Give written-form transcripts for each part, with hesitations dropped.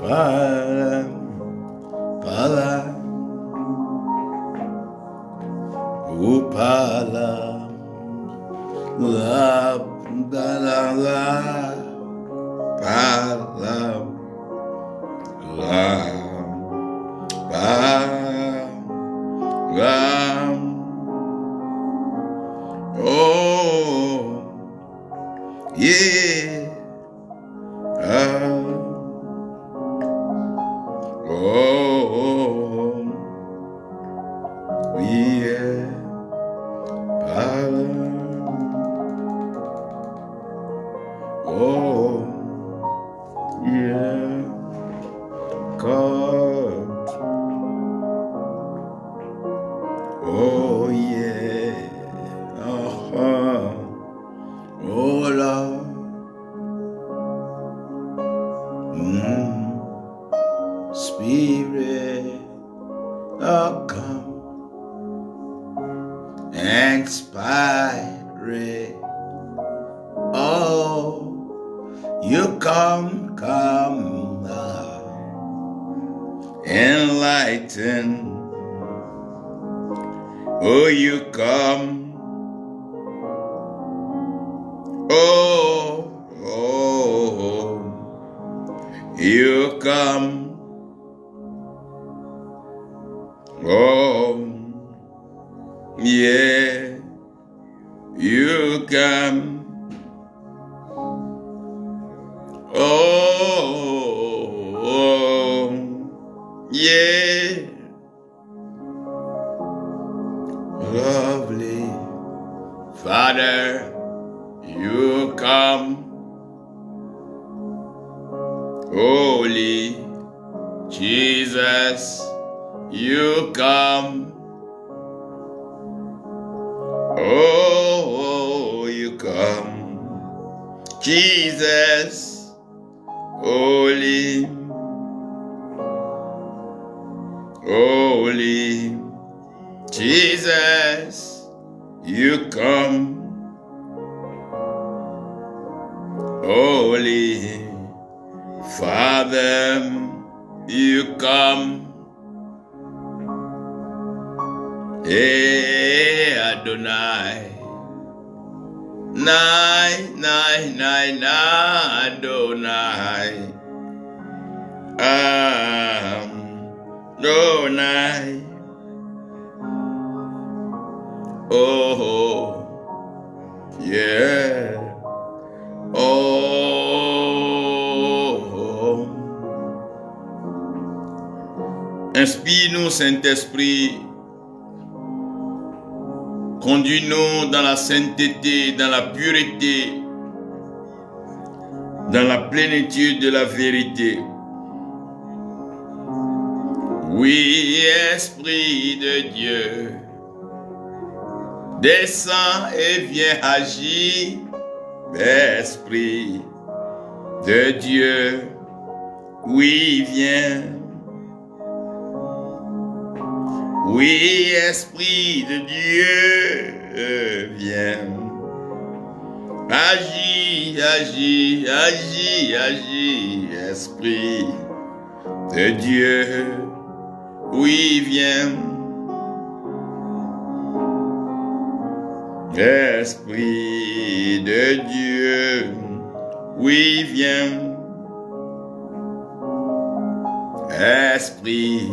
Pala, pala, upala, la, la, la, pala, la, la, oh, yeah, oh, yeah, oh, yeah, God, oh, yeah, oh, Lord, Spirit, oh, come, inspire, oh, you come, enlighten, oh, you come, oh, you come, oh, yeah, you come, oh, yeah, lovely Father, you come, Holy Jesus, you come, oh, you come, Jesus, Holy, Holy, Jesus, you come, Holy Father, you come, hey Adonai, Adonai, Adonai, oh, yeah, oh, inspire-nous Saint-Esprit, conduis-nous dans la sainteté, dans la pureté, dans la plénitude de la vérité. Oui, Esprit de Dieu, descends et viens agir, Esprit de Dieu, oui, viens. Oui, Esprit de Dieu, viens. Agis, agis, agis, agis, Esprit de Dieu, oui, viens. Esprit de Dieu, oui, viens. Esprit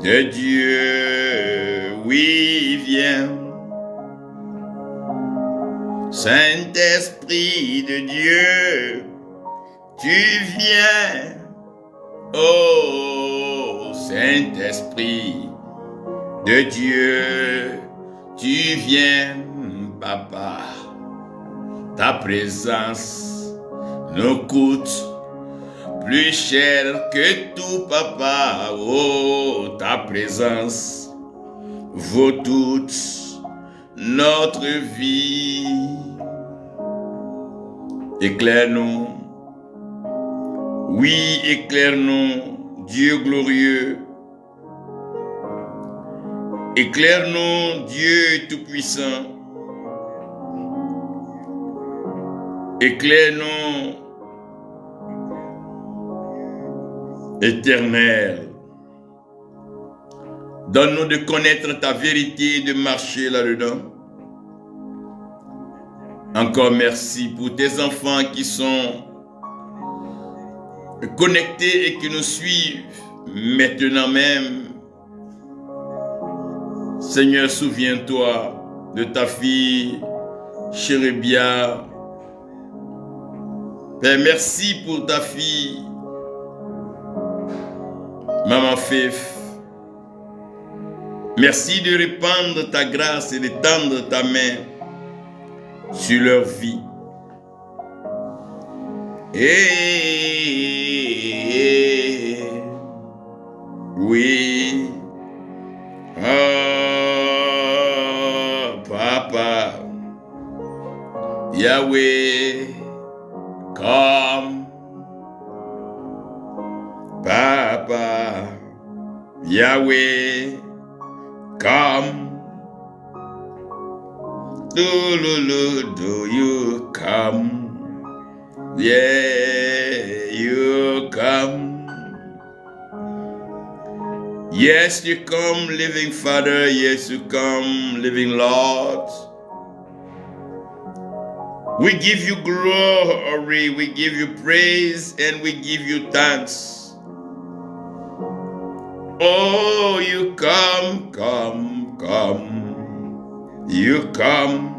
de Dieu, oui, viens. Saint-Esprit de Dieu, tu viens. Oh, Saint-Esprit de Dieu, tu viens, Papa. Ta présence nous coûte plus cher que tout, Papa. Oh, ta présence vaut toute notre vie. Éclaire-nous. Oui, éclaire-nous, Dieu glorieux. Éclaire-nous, Dieu tout-puissant. Éclaire-nous, Éternel, donne-nous de connaître ta vérité et de marcher là-dedans. Encore merci pour tes enfants qui sont connectés et qui nous suivent maintenant même. Seigneur, souviens-toi de ta fille Chérébia. Père, merci pour ta fille Maman Fif. Merci de répandre ta grâce et de tendre ta main sur leur vie. Et oui, oh, Papa, Yahweh, come, Papa, Yahweh, come. Do you come? Yeah, you come. Yes, you come, living Father. Yes, you come, living Lord. We give you glory, we give you praise, and we give you thanks. Oh, you come, come, come. You come.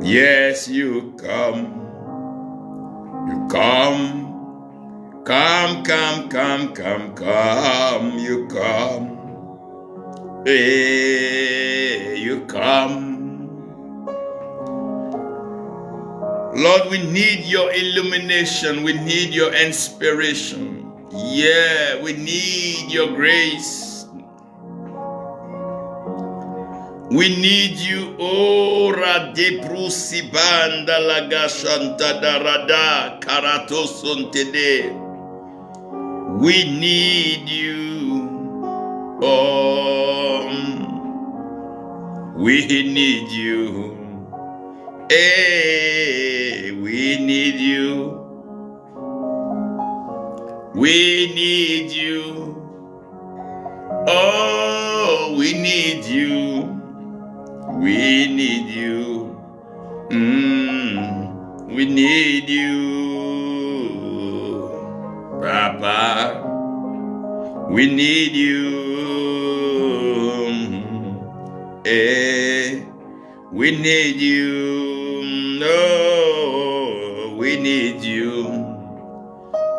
Yes, you come. You come. Come, come, come, come, come. You come. Hey, you come. Lord, we need your illumination. We need your inspiration. Yeah, we need your grace. We need you. Ora de brusibanda lagashanta darada karato sontede. We need you. Oh, we need you. Hey, we need you. We need you. Oh, we need you. We need you. We need you. Papa, we need you. We need you. No, we need you.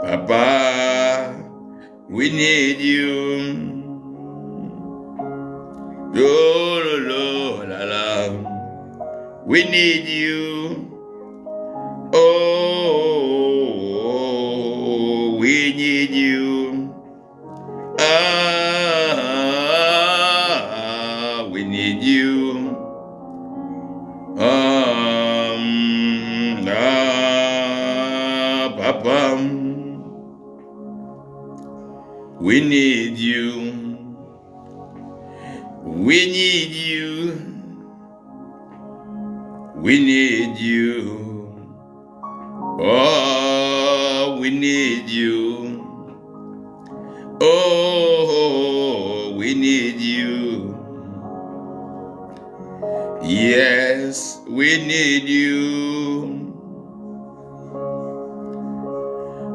Papa, we need you. Oh, la, la. We need you. Oh, we need you. We need you. Papa, we need you. We need you. We need you. Oh, we need you. Oh, we need you. Yes, we need you.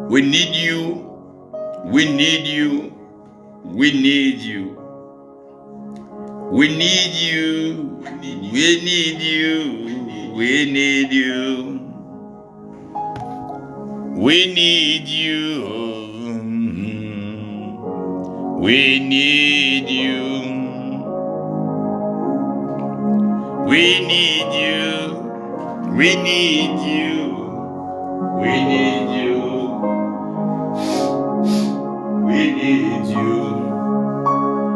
We need you. We need you. We need you. We need you. We need you. We need you. We need you. We need you. We need you. We need you. We need you. We need you.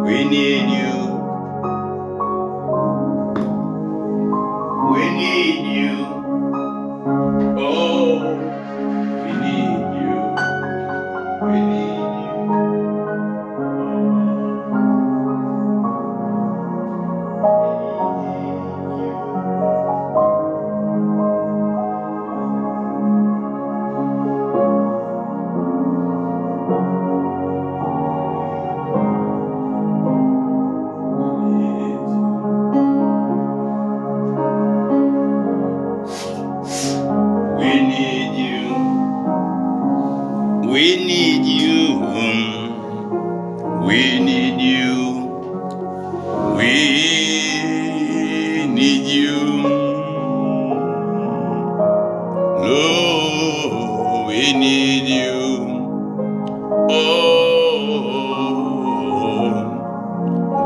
We need you. We need you. Oh, we need you. We need you. We need you. Oh,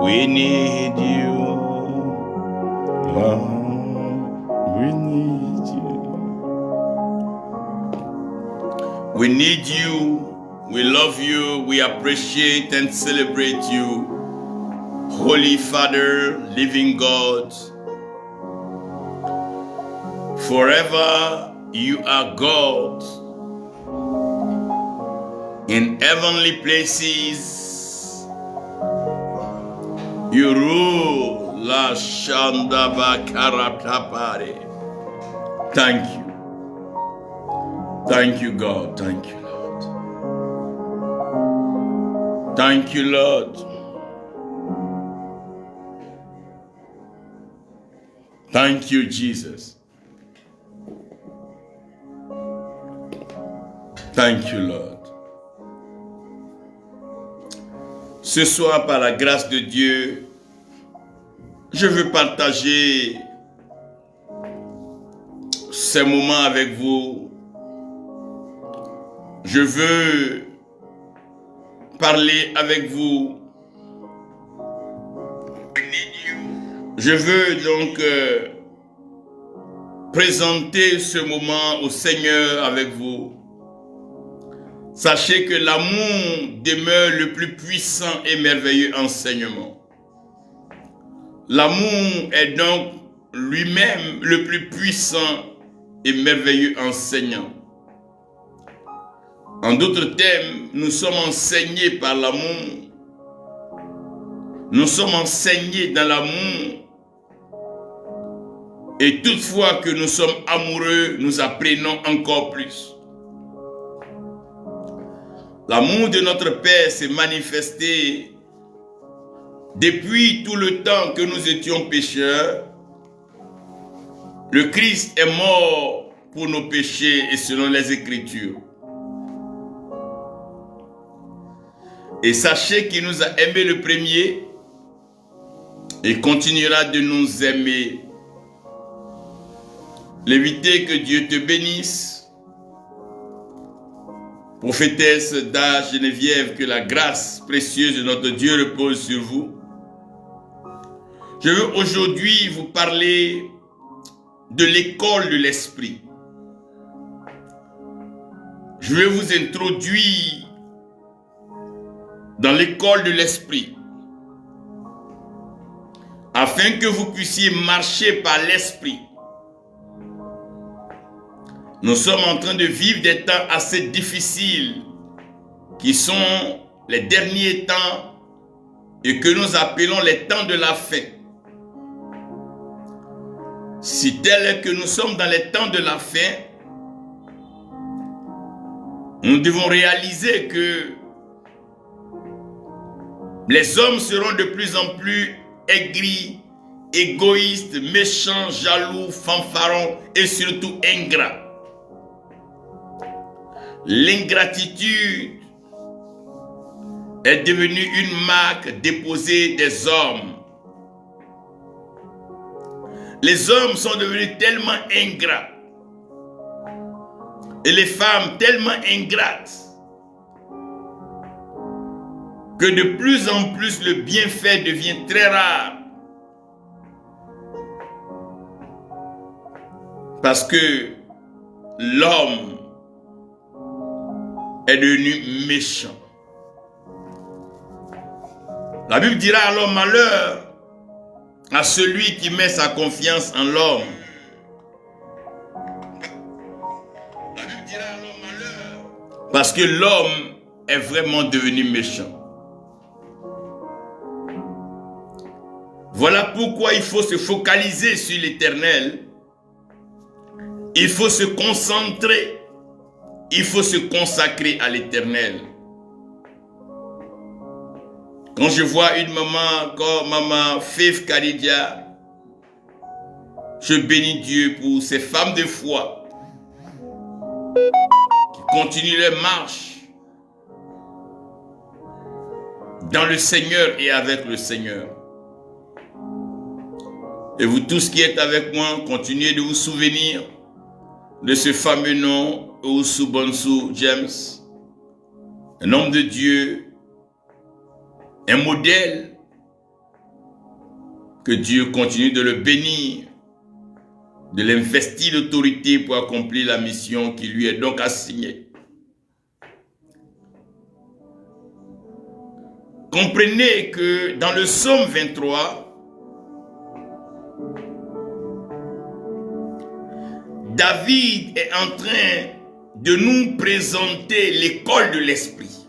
we need you. Lord, we need you. We need you. We love you. We appreciate and celebrate you. Holy Father, living God. Forever you are God. In heavenly places, you rule. La Shandaba Karatapare. Thank you. Thank you, God. Thank you, Lord. Thank you, Lord. Thank you, Jesus. Thank you, Lord. Ce soir, par la grâce de Dieu, je veux partager ces moments avec vous. Je veux parler avec vous. Je veux donc présenter ce moment au Seigneur avec vous. Sachez que l'amour demeure le plus puissant et merveilleux enseignement. L'amour est donc lui-même le plus puissant et merveilleux enseignant. En d'autres termes, nous sommes enseignés par l'amour. Nous sommes enseignés dans l'amour. Et toutefois que nous sommes amoureux, nous apprenons encore plus. L'amour de notre Père s'est manifesté depuis tout le temps que nous étions pécheurs. Le Christ est mort pour nos péchés et selon les Écritures. Et sachez qu'il nous a aimés le premier et continuera de nous aimer. L'éviter, que Dieu te bénisse. Prophétesse d'âge Geneviève, que la grâce précieuse de notre Dieu repose sur vous. Je veux aujourd'hui vous parler de l'école de l'esprit. Je vais vous introduire dans l'école de l'esprit afin que vous puissiez marcher par l'esprit. Nous sommes en train de vivre des temps assez difficiles qui sont les derniers temps et que nous appelons les temps de la fin. Si tel est que nous sommes dans les temps de la fin, nous devons réaliser que les hommes seront de plus en plus aigris, égoïstes, méchants, jaloux, fanfarons et surtout ingrats. L'ingratitude est devenue une marque déposée des hommes. Les hommes sont devenus tellement ingrats et les femmes tellement ingrates que de plus en plus le bienfait devient très rare. Parce que l'homme est devenu méchant. La Bible dira alors malheur à celui qui met sa confiance en l'homme. La Bible dira alors malheur parce que l'homme est vraiment devenu méchant. Voilà pourquoi il faut se focaliser sur l'Éternel. Il faut se concentrer. Il faut se consacrer à l'Éternel. Quand je vois une maman comme maman Faith Karidia, je bénis Dieu pour ces femmes de foi qui continuent leur marche dans le Seigneur et avec le Seigneur. Et vous tous qui êtes avec moi, continuez de vous souvenir de ce fameux nom, Ousu James, un homme de Dieu, un modèle, que Dieu continue de le bénir, de l'investir d'autorité pour accomplir la mission qui lui est donc assignée. Comprenez que dans le psaume 23, David est en train de nous présenter l'école de l'esprit.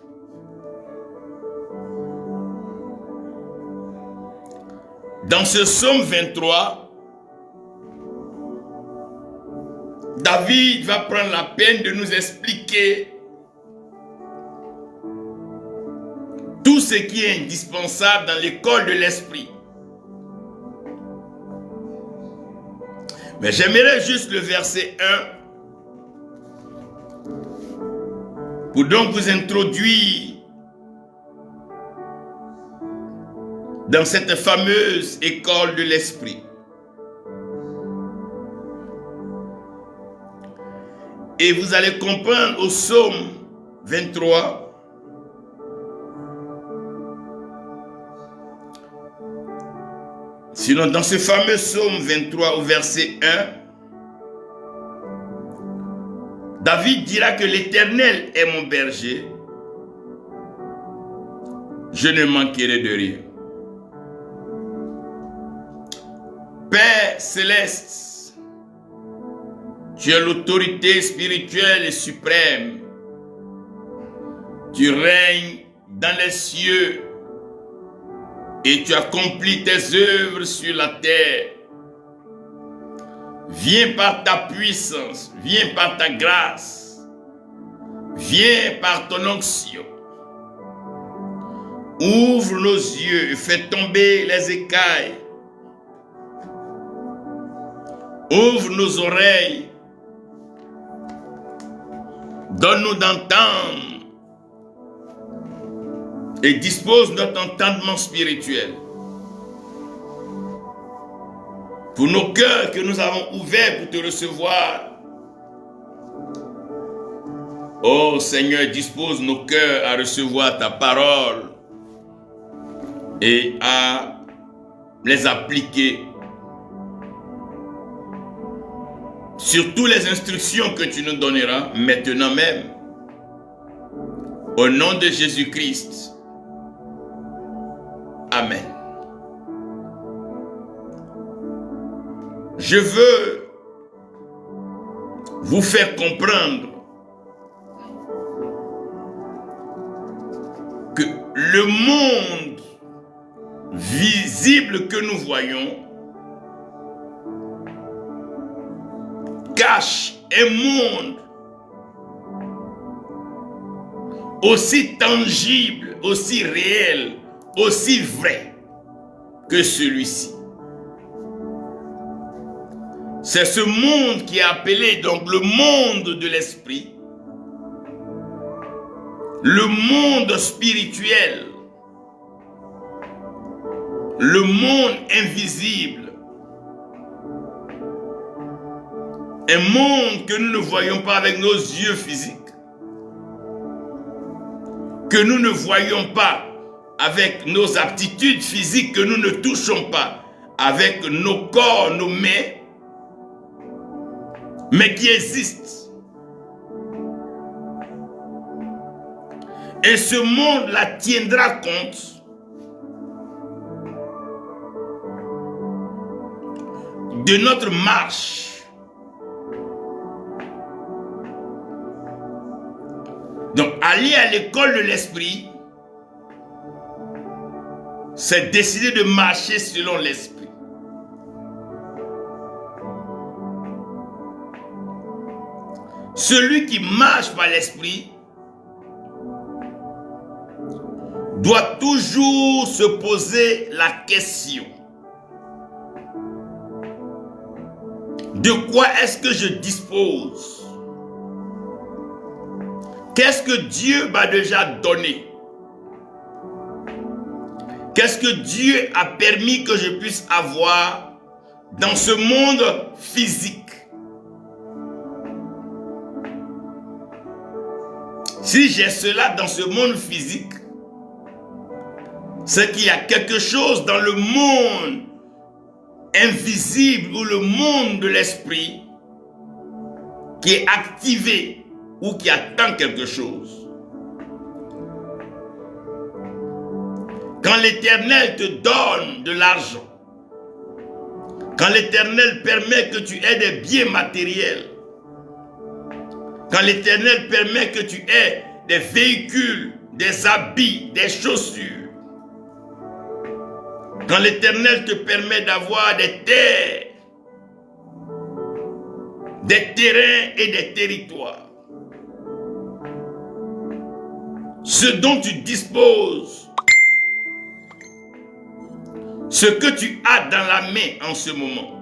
Dans ce psaume 23, David va prendre la peine de nous expliquer tout ce qui est indispensable dans l'école de l'esprit. Mais j'aimerais juste le verset 1 pour donc vous introduire dans cette fameuse école de l'esprit. Et vous allez comprendre au psaume 23 sinon, dans ce fameux psaume 23 au verset 1, David dira que l'Éternel est mon berger, je ne manquerai de rien. Père céleste, tu as l'autorité spirituelle et suprême. Tu règnes dans les cieux et tu accomplis tes œuvres sur la terre. Viens par ta puissance, viens par ta grâce, viens par ton onction. Ouvre nos yeux et fais tomber les écailles. Ouvre nos oreilles. Donne-nous d'entendre et dispose notre entendement spirituel. Pour nos cœurs que nous avons ouverts pour te recevoir. Oh Seigneur, dispose nos cœurs à recevoir ta parole et à les appliquer sur toutes les instructions que tu nous donneras maintenant même. Au nom de Jésus-Christ. Amen. Je veux vous faire comprendre que le monde visible que nous voyons cache un monde aussi tangible, aussi réel, aussi vrai que celui-ci. C'est ce monde qui est appelé donc le monde de l'esprit, le monde spirituel, le monde invisible, un monde que nous ne voyons pas avec nos yeux physiques, que nous ne voyons pas avec nos aptitudes physiques, que nous ne touchons pas avec nos corps, nos mains, mais qui existe. Et ce monde-là tiendra compte de notre marche. Donc, aller à l'école de l'esprit, c'est décider de marcher selon l'esprit. Celui qui marche par l'esprit doit toujours se poser la question: de quoi est-ce que je dispose? Qu'est-ce que Dieu m'a déjà donné? Qu'est-ce que Dieu a permis que je puisse avoir dans ce monde physique? Si j'ai cela dans ce monde physique, c'est qu'il y a quelque chose dans le monde invisible ou le monde de l'esprit qui est activé ou qui attend quelque chose. Quand l'Éternel te donne de l'argent, quand l'Éternel permet que tu aies des biens matériels, quand l'Éternel permet que tu aies des véhicules, des habits, des chaussures, quand l'Éternel te permet d'avoir des terres, des terrains et des territoires, ce dont tu disposes, ce que tu as dans la main en ce moment,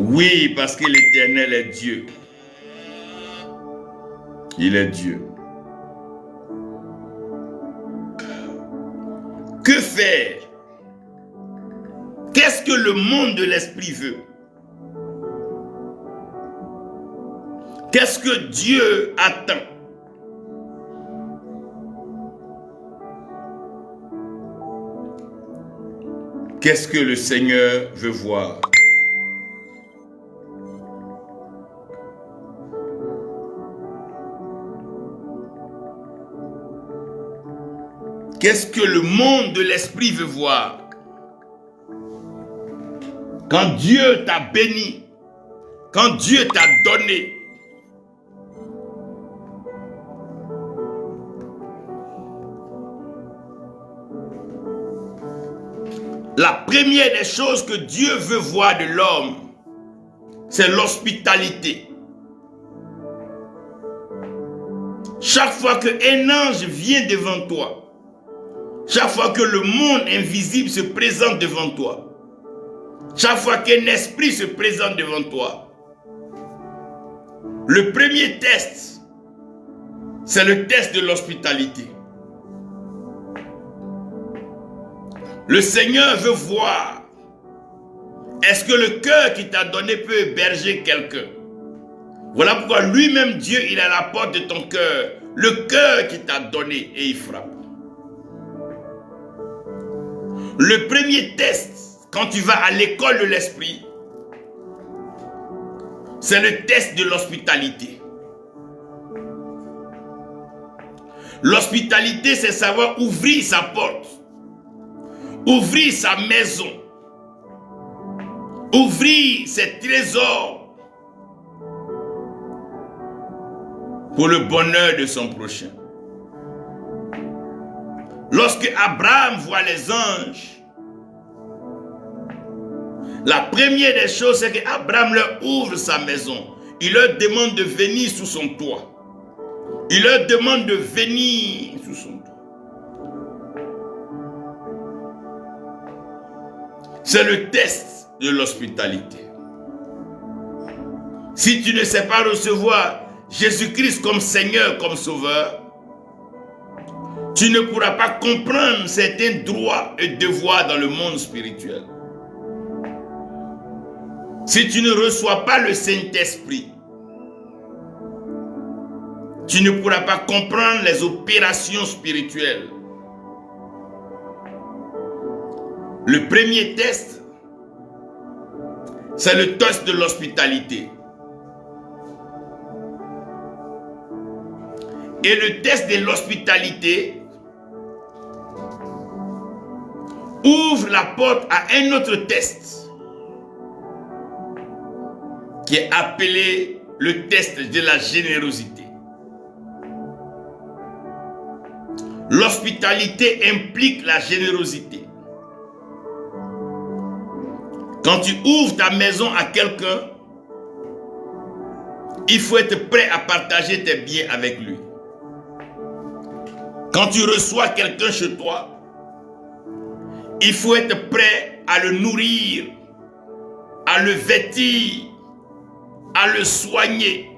oui, parce que l'Éternel est Dieu. Il est Dieu. Que faire? Qu'est-ce que le monde de l'esprit veut? Qu'est-ce que Dieu attend? Qu'est-ce que le Seigneur veut voir? Qu'est-ce que le monde de l'esprit veut voir? Quand Dieu t'a béni, quand Dieu t'a donné, la première des choses que Dieu veut voir de l'homme, c'est l'hospitalité. Chaque fois qu'un ange vient devant toi, chaque fois que le monde invisible se présente devant toi, chaque fois qu'un esprit se présente devant toi, le premier test, c'est le test de l'hospitalité. Le Seigneur veut voir, est-ce que le cœur qu'il t'a donné peut héberger quelqu'un? Voilà pourquoi lui-même Dieu, il est à la porte de ton cœur, le cœur qu'il t'a donné, et il frappe. Le premier test, quand tu vas à l'école de l'esprit, c'est le test de l'hospitalité. L'hospitalité, c'est savoir ouvrir sa porte, ouvrir sa maison, ouvrir ses trésors pour le bonheur de son prochain. Lorsque Abraham voit les anges, la première des choses, c'est qu'Abraham leur ouvre sa maison. Il leur demande de venir sous son toit. Il leur demande de venir sous son toit. C'est le test de l'hospitalité. Si tu ne sais pas recevoir Jésus-Christ comme Seigneur, comme Sauveur, tu ne pourras pas comprendre certains droits et devoirs dans le monde spirituel. Si tu ne reçois pas le Saint-Esprit, tu ne pourras pas comprendre les opérations spirituelles. Le premier test, c'est le test de l'hospitalité. Et le test de l'hospitalité ouvre la porte à un autre test qui est appelé le test de la générosité. L'hospitalité implique la générosité. Quand tu ouvres ta maison à quelqu'un, il faut être prêt à partager tes biens avec lui. Quand tu reçois quelqu'un chez toi, il faut être prêt à le nourrir, à le vêtir, à le soigner,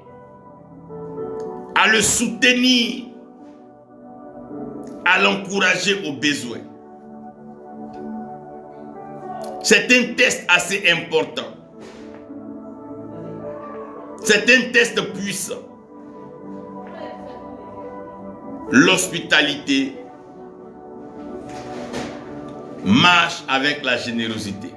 à le soutenir, à l'encourager aux besoins. C'est un test assez important. C'est un test puissant. L'hospitalité marche avec la générosité.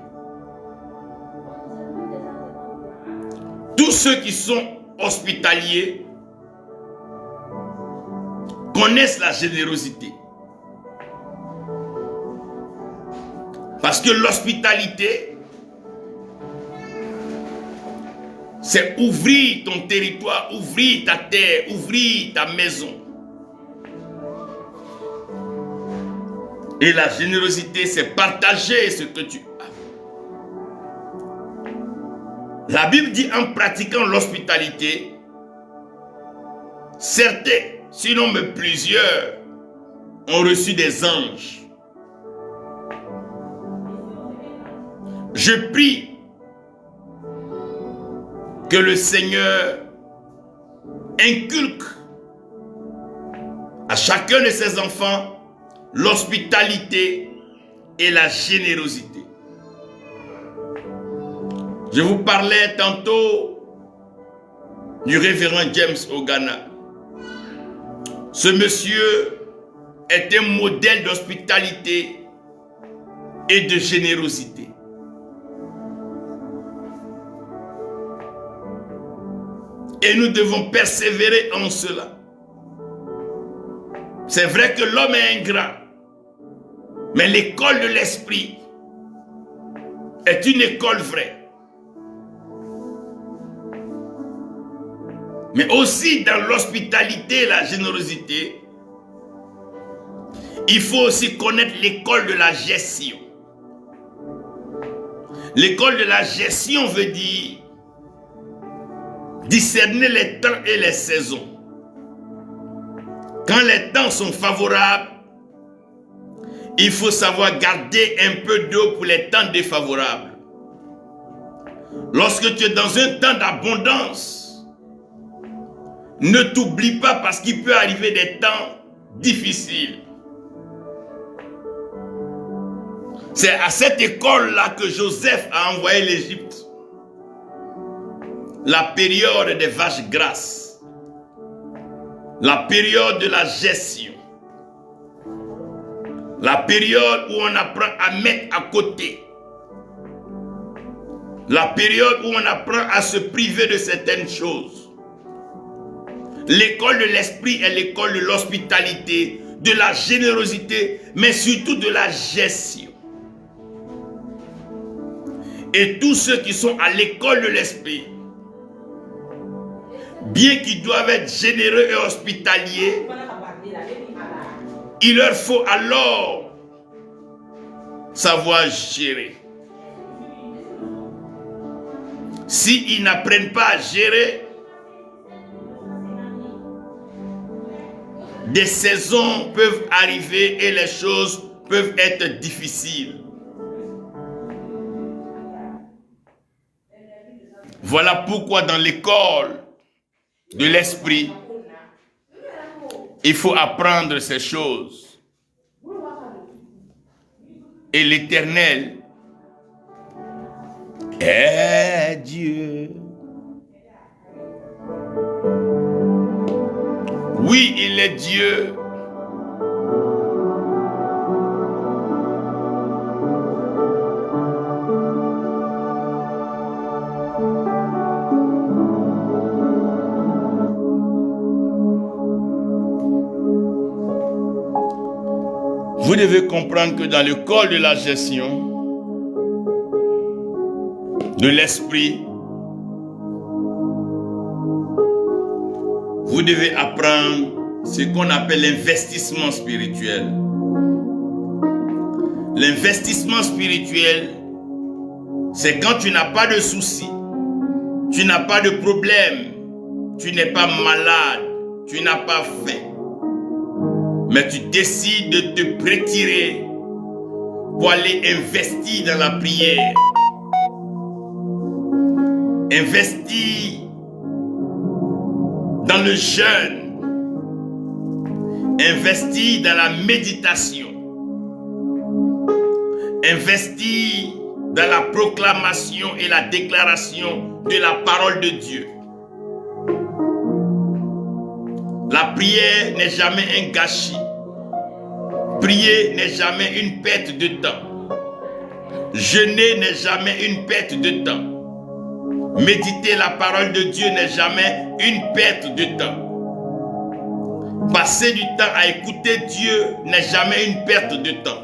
Tous ceux qui sont hospitaliers connaissent la générosité. Parce que l'hospitalité, c'est ouvrir ton territoire, ouvrir ta terre, ouvrir ta maison. Et la générosité, c'est partager ce que tu as. La Bible dit en pratiquant l'hospitalité, certains, sinon même plusieurs, ont reçu des anges. Je prie que le Seigneur inculque à chacun de ses enfants l'hospitalité et la générosité. Je vous parlais tantôt du révérend James Ogana. Ce monsieur est un modèle d'hospitalité et de générosité. Et nous devons persévérer en cela. C'est vrai que l'homme est ingrat, mais l'école de l'esprit est une école vraie. Mais aussi dans l'hospitalité et la générosité, il faut aussi connaître l'école de la gestion. L'école de la gestion veut dire discerner les temps et les saisons. Quand les temps sont favorables, il faut savoir garder un peu d'eau pour les temps défavorables. Lorsque tu es dans un temps d'abondance, ne t'oublie pas parce qu'il peut arriver des temps difficiles. C'est à cette école-là que Joseph a envoyé l'Égypte. La période des vaches grasses. La période de la gestion. La période où on apprend à mettre à côté. La période où on apprend à se priver de certaines choses. L'école de l'esprit est l'école de l'hospitalité, de la générosité, mais surtout de la gestion. Et tous ceux qui sont à l'école de l'esprit, bien qu'ils doivent être généreux et hospitaliers, il leur faut alors savoir gérer. S'ils n'apprennent pas à gérer, des saisons peuvent arriver et les choses peuvent être difficiles. Voilà pourquoi dans l'école de l'esprit, il faut apprendre ces choses. Et l'Éternel est Dieu. Oui, il est Dieu. Vous devez comprendre que dans le corps de la gestion de l'esprit, vous devez apprendre ce qu'on appelle l'investissement spirituel. L'investissement spirituel, c'est quand tu n'as pas de soucis, tu n'as pas de problème, tu n'es pas malade, tu n'as pas faim. Mais tu décides de te retirer pour aller investir dans la prière. Investir dans le jeûne. Investir dans la méditation. Investir dans la proclamation et la déclaration de la parole de Dieu. La prière n'est jamais un gâchis. Prier n'est jamais une perte de temps. Jeûner n'est jamais une perte de temps. Méditer la parole de Dieu n'est jamais une perte de temps. Passer du temps à écouter Dieu n'est jamais une perte de temps.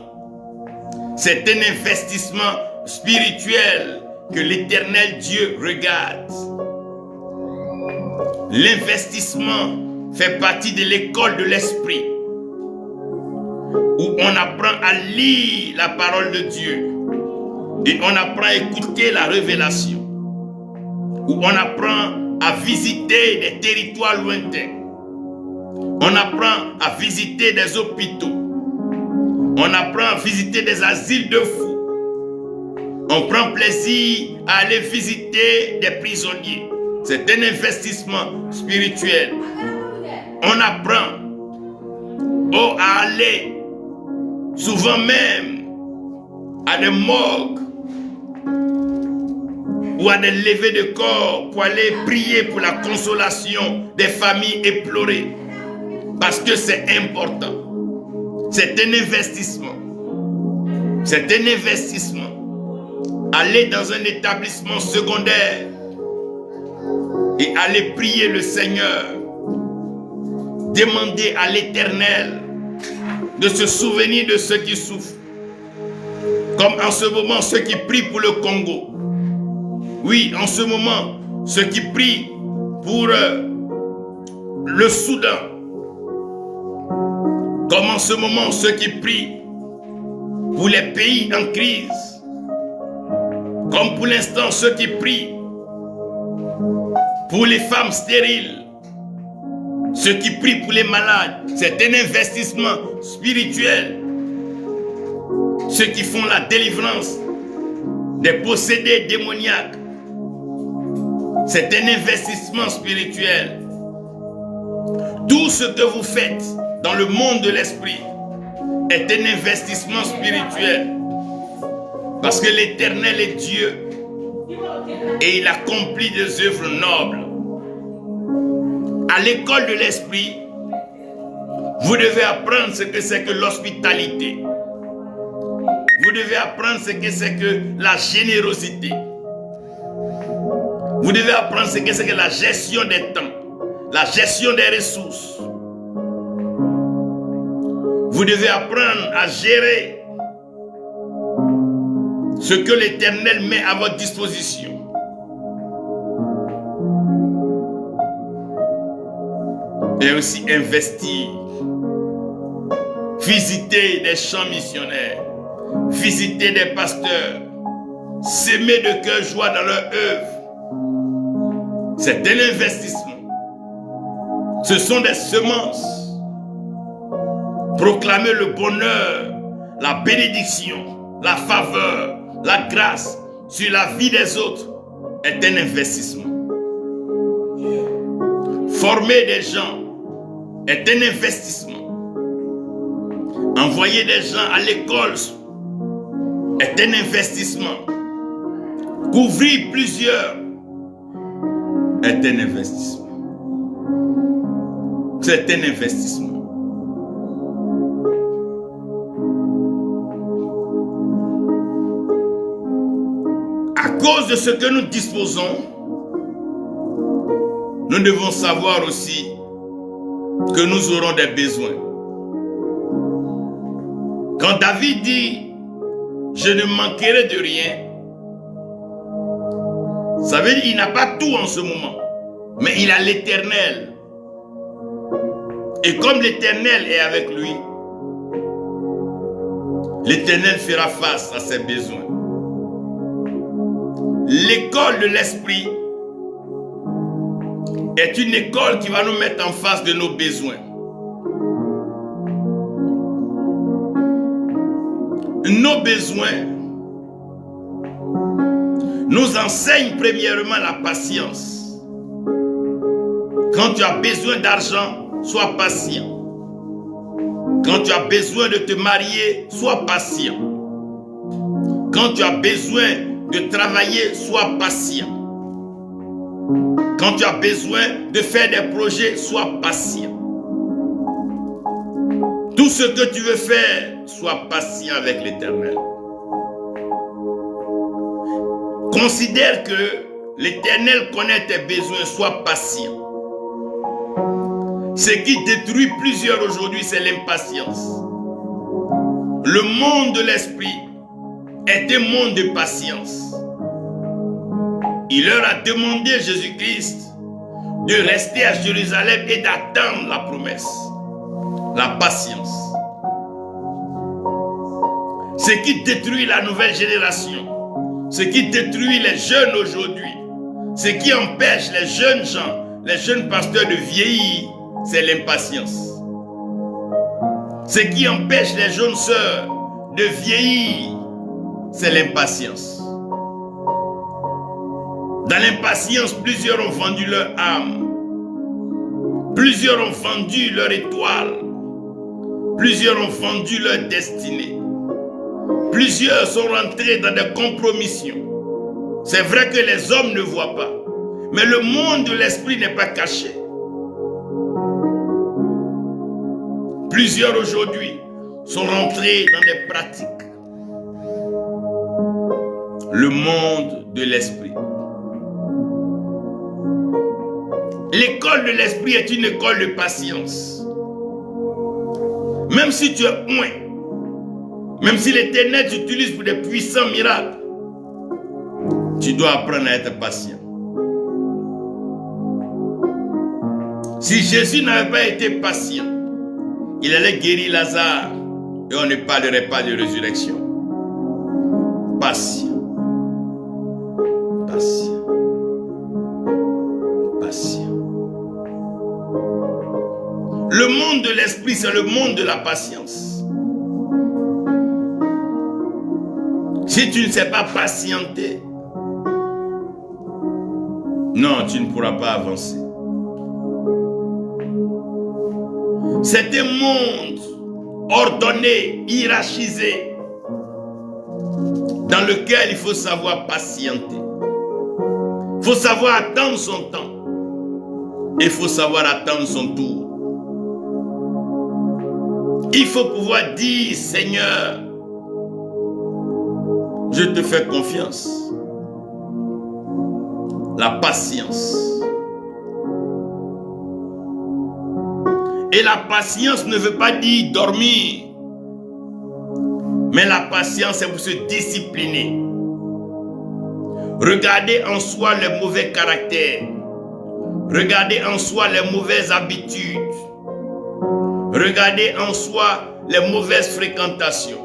C'est un investissement spirituel que l'Éternel Dieu regarde. L'investissement fait partie de l'école de l'esprit, où on apprend à lire la parole de Dieu et on apprend à écouter la révélation, où on apprend à visiter des territoires lointains, on apprend à visiter des hôpitaux, on apprend à visiter des asiles de fous, on prend plaisir à aller visiter des prisonniers. C'est un investissement spirituel. On apprend à aller souvent même à des morgues ou à des levées de corps pour aller prier pour la consolation des familles éplorées. Parce que c'est important. C'est un investissement. C'est un investissement. Aller dans un établissement secondaire et aller prier le Seigneur. Demander à l'Éternel de se souvenir de ceux qui souffrent. Comme en ce moment, ceux qui prient pour le Congo. Oui, en ce moment, ceux qui prient pour le Soudan. Comme en ce moment, ceux qui prient pour les pays en crise. Comme pour l'instant, ceux qui prient pour les femmes stériles. Ceux qui prient pour les malades. C'est un investissement spirituel. Ceux qui font la délivrance des possédés démoniaques. C'est un investissement spirituel. Tout ce que vous faites dans le monde de l'esprit est un investissement spirituel. Parce que l'Éternel est Dieu et il accomplit des œuvres nobles. À l'école de l'esprit, vous devez apprendre ce que c'est que l'hospitalité. Vous devez apprendre ce que c'est que la générosité. Vous devez apprendre ce que c'est que la gestion des temps, la gestion des ressources. Vous devez apprendre à gérer ce que l'Éternel met à votre disposition. Et aussi investir. Visiter des champs missionnaires. Visiter des pasteurs. S'aimer de cœur joie dans leur œuvre. C'est un investissement. Ce sont des semences. Proclamer le bonheur, la bénédiction, la faveur, la grâce sur la vie des autres est un investissement. Former des gens est un investissement. Envoyer des gens à l'école est un investissement. Couvrir plusieurs est un investissement. C'est un investissement. À cause de ce que nous disposons, nous devons savoir aussi que nous aurons des besoins. Quand David dit « Je ne manquerai de rien », ça veut dire qu'il n'a pas tout en ce moment, mais il a l'Éternel. Et comme l'Éternel est avec lui, l'Éternel fera face à ses besoins. L'école de l'esprit est une école qui va nous mettre en face de nos besoins. Nos besoins nous enseignent premièrement la patience. Quand tu as besoin d'argent, sois patient. Quand tu as besoin de te marier, sois patient. Quand tu as besoin de travailler, sois patient. Quand tu as besoin de faire des projets, sois patient. Tout ce que tu veux faire, sois patient avec l'Éternel. Considère que l'Éternel connaît tes besoins, sois patient. Ce qui détruit plusieurs aujourd'hui, c'est l'impatience. Le monde de l'esprit est un monde de patience. Il leur a demandé, Jésus-Christ, de rester à Jérusalem et d'attendre la promesse. La patience. Ce qui détruit la nouvelle génération, ce qui détruit les jeunes aujourd'hui, ce qui empêche les jeunes gens, les jeunes pasteurs de vieillir, c'est l'impatience. Ce qui empêche les jeunes sœurs de vieillir, c'est l'impatience. Dans l'impatience, plusieurs ont vendu leur âme. Plusieurs ont vendu leur étoile. Plusieurs ont vendu leur destinée. Plusieurs sont rentrés dans des compromissions. C'est vrai que les hommes ne voient pas. Mais le monde de l'esprit n'est pas caché. Plusieurs aujourd'hui sont rentrés dans des pratiques. Le monde de l'esprit. L'école de l'esprit est une école de patience. Même si tu es loin, même si l'Éternel t'utilise pour des puissants miracles, tu dois apprendre à être patient. Si Jésus n'avait pas été patient, il allait guérir Lazare et on ne parlerait pas de résurrection. Patient. Patient. Patient. Le monde de l'esprit, c'est le monde de la patience. Si tu ne sais pas patienter, non, tu ne pourras pas avancer. C'est un monde ordonné, hiérarchisé, dans lequel il faut savoir patienter. Il faut savoir attendre son temps. Il faut savoir attendre son tour. Il faut pouvoir dire, Seigneur, je te fais confiance. La patience. Et la patience ne veut pas dire dormir. Mais la patience, c'est pour se discipliner. Regardez en soi les mauvais caractères. Regardez en soi les mauvaises habitudes. Regardez en soi les mauvaises fréquentations.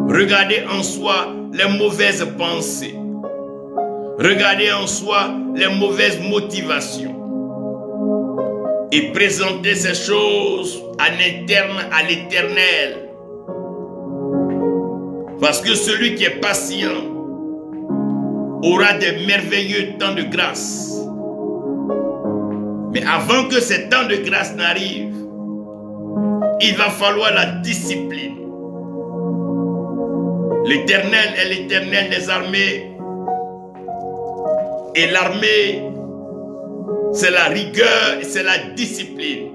Regardez en soi les mauvaises pensées. Regardez en soi les mauvaises motivations. Et présenter ces choses en interne à l'Éternel. Parce que celui qui est patient aura des merveilleux temps de grâce. Mais avant que ces temps de grâce n'arrivent, il va falloir la discipline. L'Éternel est l'Éternel des armées. Et l'armée, c'est la rigueur et c'est la discipline.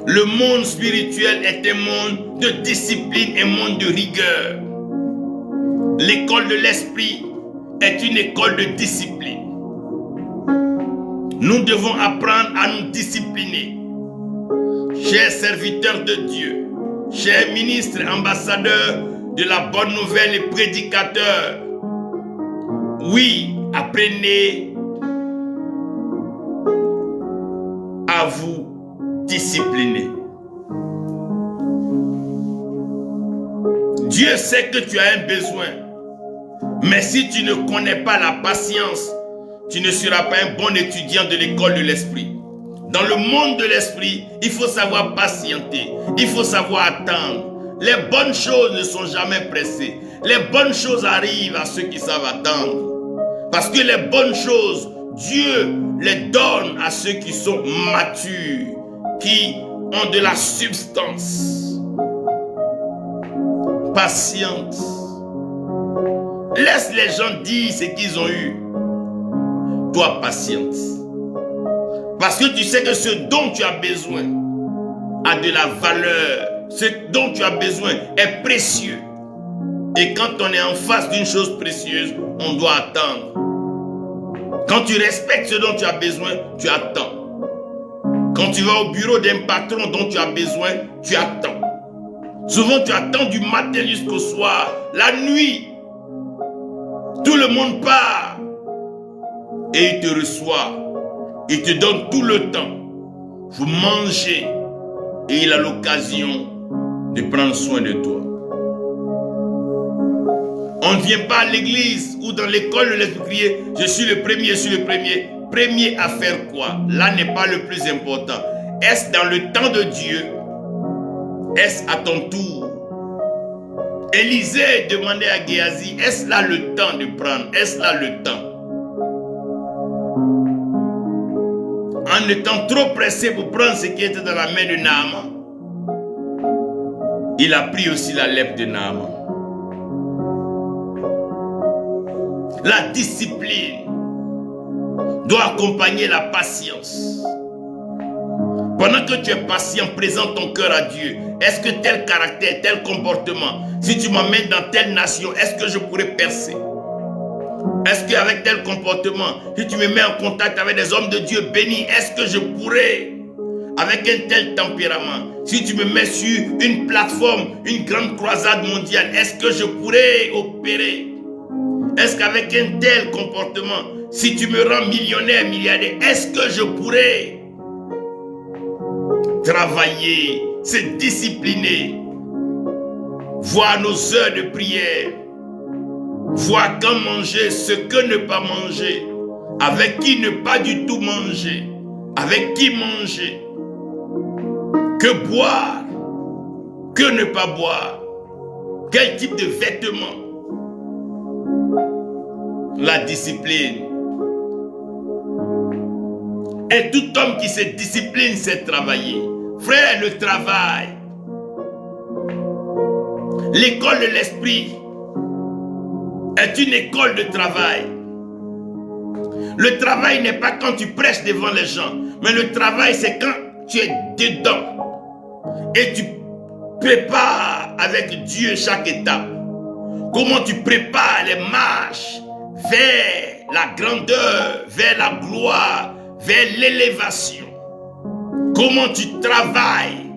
Le monde spirituel est un monde de discipline et un monde de rigueur. L'école de l'esprit est une école de discipline. Nous devons apprendre à nous discipliner. Chers serviteurs de Dieu, chers ministres, ambassadeurs de la bonne nouvelle et prédicateurs, oui, apprenez à vous discipliner. Dieu sait que tu as un besoin, mais si tu ne connais pas la patience, tu ne seras pas un bon étudiant de l'école de l'esprit. Dans le monde de l'esprit, il faut savoir patienter, il faut savoir attendre. Les bonnes choses ne sont jamais pressées. Les bonnes choses arrivent à ceux qui savent attendre. Parce que les bonnes choses, Dieu les donne à ceux qui sont matures, qui ont de la substance. Patiente. Laisse les gens dire ce qu'ils ont eu. Toi, patiente. Parce que tu sais que ce dont tu as besoin, a de la valeur. Ce dont tu as besoin est précieux. Et quand on est en face d'une chose précieuse, on doit attendre. Quand tu respectes ce dont tu as besoin, tu attends. Quand tu vas au bureau d'un patron dont tu as besoin, tu attends. Souvent, tu attends du matin jusqu'au soir, la nuit. Tout le monde part. Et il te reçoit. Il te donne tout le temps. Vous mangez. Et il a l'occasion de prendre soin de toi. On ne vient pas à l'église ou dans l'école de l'esprit crier « Je suis le premier, je suis le premier ». Premier à faire quoi? Là n'est pas le plus important. Est-ce dans le temps de Dieu? Est-ce à ton tour? Élisée demandait à Géasi, est-ce là le temps de prendre? Est-ce là le temps? En étant trop pressé pour prendre ce qui était dans la main de Naaman, il a pris aussi la lèpre de Naaman. La discipline doit accompagner la patience. Pendant que tu es patient, présente ton cœur à Dieu. Est-ce que tel caractère, tel comportement, si tu m'emmènes dans telle nation, est-ce que je pourrais percer? Est-ce qu'avec tel comportement, si tu me mets en contact avec des hommes de Dieu bénis, est-ce que je pourrais, avec un tel tempérament, si tu me mets sur une plateforme, une grande croisade mondiale, est-ce que je pourrais opérer? Est-ce qu'avec un tel comportement, si tu me rends millionnaire, milliardaire, est-ce que je pourrais travailler, se discipliner, voir nos heures de prière, voir quand manger, ce que ne pas manger, avec qui ne pas du tout manger, avec qui manger, que boire, que ne pas boire, quel type de vêtements. La discipline. Et tout homme qui se discipline sait travailler. Frère, le travail. L'école de l'esprit est une école de travail. Le travail n'est pas quand tu prêches devant les gens, mais le travail c'est quand tu es dedans et tu prépares avec Dieu chaque étape. Comment tu prépares les marches vers la grandeur, vers la gloire, vers l'élévation. Comment tu travailles.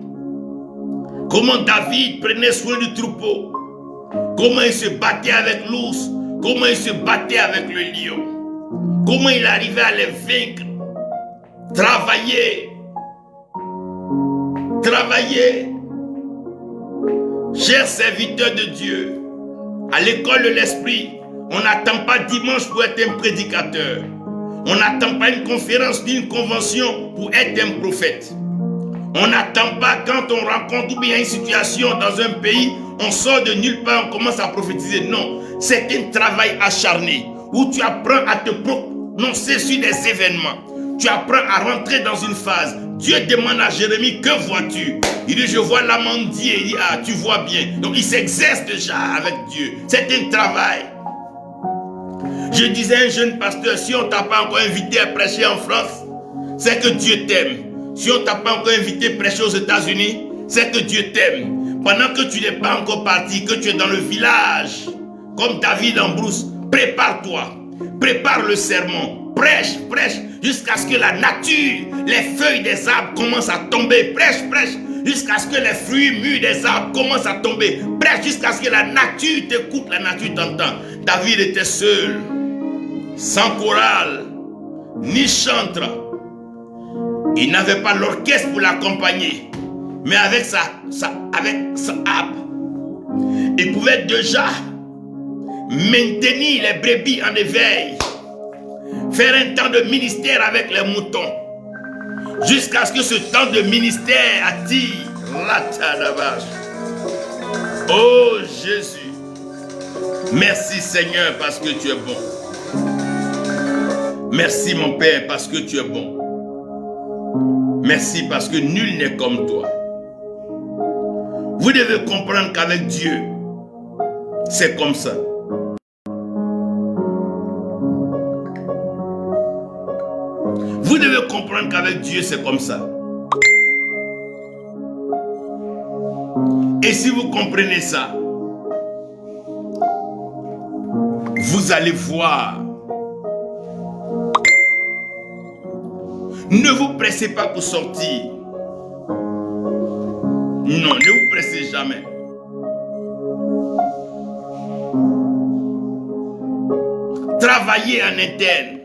Comment David prenait soin du troupeau. Comment il se battait avec l'ours. Comment il se battait avec le lion. Comment il arrivait à les vaincre. Travailler. Travailler. Chers serviteurs de Dieu, à l'école de l'esprit, on n'attend pas dimanche pour être un prédicateur. On n'attend pas une conférence ni une convention pour être un prophète. On n'attend pas quand on rencontre ou bien une situation dans un pays, on sort de nulle part, on commence à prophétiser. Non, c'est un travail acharné où tu apprends à te prononcer sur des événements. Tu apprends à rentrer dans une phase. Dieu demande à Jérémie, que vois-tu? Il dit, je vois l'amandier. Il dit, ah, tu vois bien. Donc il s'exerce déjà avec Dieu. C'est un travail. Je disais à un jeune pasteur, si on ne t'a pas encore invité à prêcher en France, c'est que Dieu t'aime. Si on ne t'a pas encore invité à prêcher aux États-Unis, c'est que Dieu t'aime. Pendant que tu n'es pas encore parti, que tu es dans le village, comme David en brousse, prépare-toi. Prépare le sermon. Prêche, prêche, jusqu'à ce que la nature, les feuilles des arbres commencent à tomber. Prêche, prêche, jusqu'à ce que les fruits mûrs des arbres commencent à tomber. Prêche jusqu'à ce que la nature t'écoute, la nature t'entend. David était seul, sans chorale, ni chantre. Il n'avait pas l'orchestre pour l'accompagner, mais avec sa harpe, il pouvait déjà maintenir les brebis en éveil, faire un temps de ministère avec les moutons, jusqu'à ce que ce temps de ministère attire la tadabash. Oh Jésus, merci Seigneur parce que tu es bon. Merci mon Père parce que tu es bon. Merci parce que nul n'est comme toi. Vous devez comprendre qu'avec Dieu, c'est comme ça. Vous devez comprendre qu'avec Dieu, c'est comme ça. Et si vous comprenez ça, vous allez voir. Ne vous pressez pas pour sortir. Non, ne vous pressez jamais. Travaillez en interne.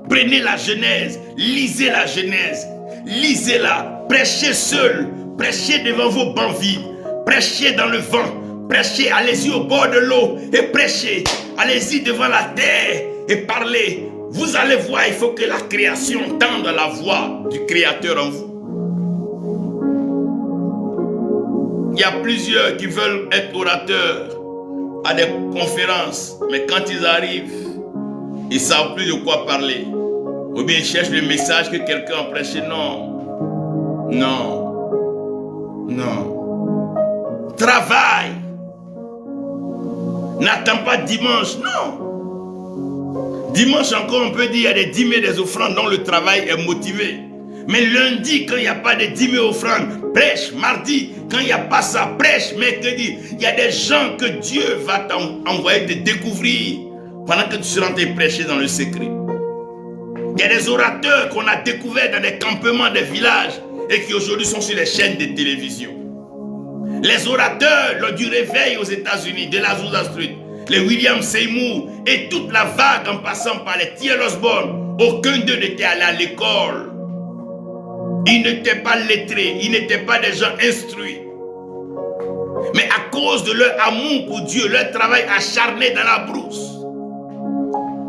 Prenez la Genèse, lisez la Genèse, lisez-la, prêchez seul, prêchez devant vos bancs vides, prêchez dans le vent, prêchez, allez-y au bord de l'eau et prêchez, allez-y devant la terre et parlez. Vous allez voir, il faut que la création tende la voix du Créateur en vous. Il y a plusieurs qui veulent être orateurs à des conférences, mais quand ils arrivent, ils ne savent plus de quoi parler. Ou bien ils cherchent le message que quelqu'un a prêché. Non. Non. Non. Travaille. N'attends pas dimanche. Non. Dimanche encore, on peut dire qu'il y a des dîmes et des offrandes dont le travail est motivé. Mais lundi, quand il n'y a pas de dîmes et offrandes, prêche. Mardi, quand il n'y a pas ça, prêche. Mercredi, il y a des gens que Dieu va t'envoyer te découvrir pendant que tu seras en train de prêcher dans le secret. Il y a des orateurs qu'on a découverts dans des campements des villages et qui aujourd'hui sont sur les chaînes de télévision. Les orateurs lors du réveil aux États-Unis, de l'Azusa Street, les William Seymour et toute la vague en passant par les T.L. Osborne, aucun d'eux n'était allé à l'école. Ils n'étaient pas lettrés, ils n'étaient pas des gens instruits. Mais à cause de leur amour pour Dieu, leur travail acharné dans la brousse,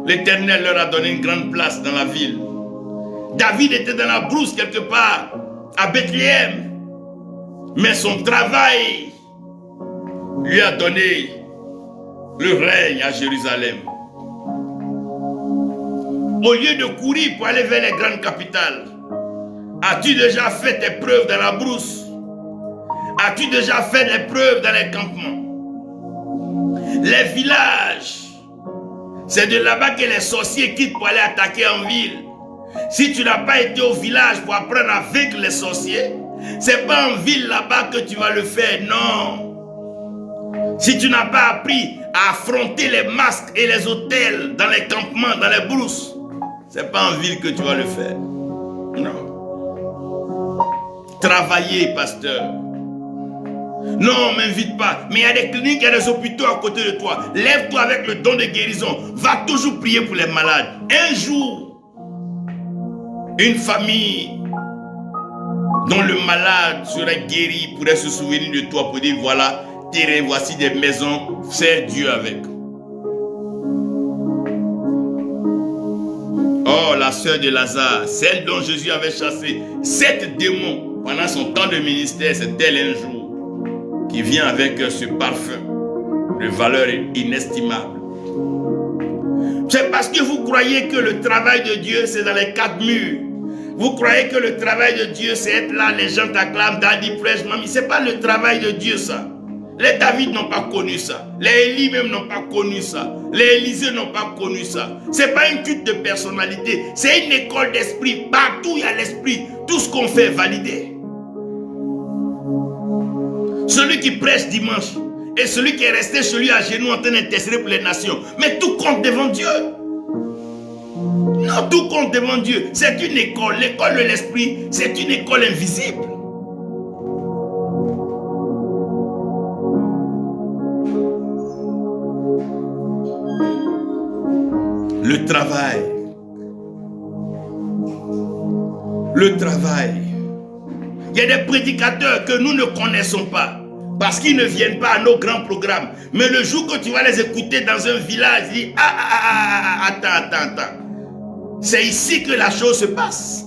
l'Éternel leur a donné une grande place dans la ville. David était dans la brousse quelque part, à Bethléem. Mais son travail lui a donné le règne à Jérusalem. Au lieu de courir pour aller vers les grandes capitales, as-tu déjà fait tes preuves dans la brousse? As-tu déjà fait des preuves dans les campements? Les villages, c'est de là-bas que les sorciers quittent pour aller attaquer en ville. Si tu n'as pas été au village pour apprendre à vaincre les sorciers, c'est pas en ville là-bas que tu vas le faire, non. Si tu n'as pas appris à affronter les masques et les hôtels dans les campements, dans les brousses, c'est pas en ville que tu vas le faire. Non. Travaillez, pasteur. Non, m'invite pas. Mais il y a des cliniques, il y a des hôpitaux à côté de toi. Lève-toi avec le don de guérison. Va toujours prier pour les malades. Un jour, une famille dont le malade serait guéri pourrait se souvenir de toi pour dire voilà, terrain, voici des maisons, sers Dieu avec. Oh, la sœur de Lazare, celle dont Jésus avait chassé 7 démons pendant son temps de ministère, c'est elle un jour qui vient avec ce parfum de valeur inestimable. C'est parce que vous croyez que le travail de Dieu c'est dans les 4 murs. Vous croyez que le travail de Dieu c'est être là, les gens t'acclament, daddy prêche, mamie. C'est pas le travail de Dieu ça. Les David n'ont pas connu ça. Les Élie même n'ont pas connu ça. Les Élisée n'ont pas connu ça. C'est pas une culte de personnalité. C'est une école d'esprit. Partout il y a l'esprit. Tout ce qu'on fait est validé. Celui qui prêche dimanche et celui qui est resté chez lui à genoux en train d'intercéder pour les nations. Mais tout compte devant Dieu. Non, tout compte devant Dieu. C'est une école. L'école de l'esprit, c'est une école invisible. Le travail. Le travail. Il y a des prédicateurs que nous ne connaissons pas parce qu'ils ne viennent pas à nos grands programmes. Mais le jour que tu vas les écouter dans un village, dis attends. C'est ici que la chose se passe.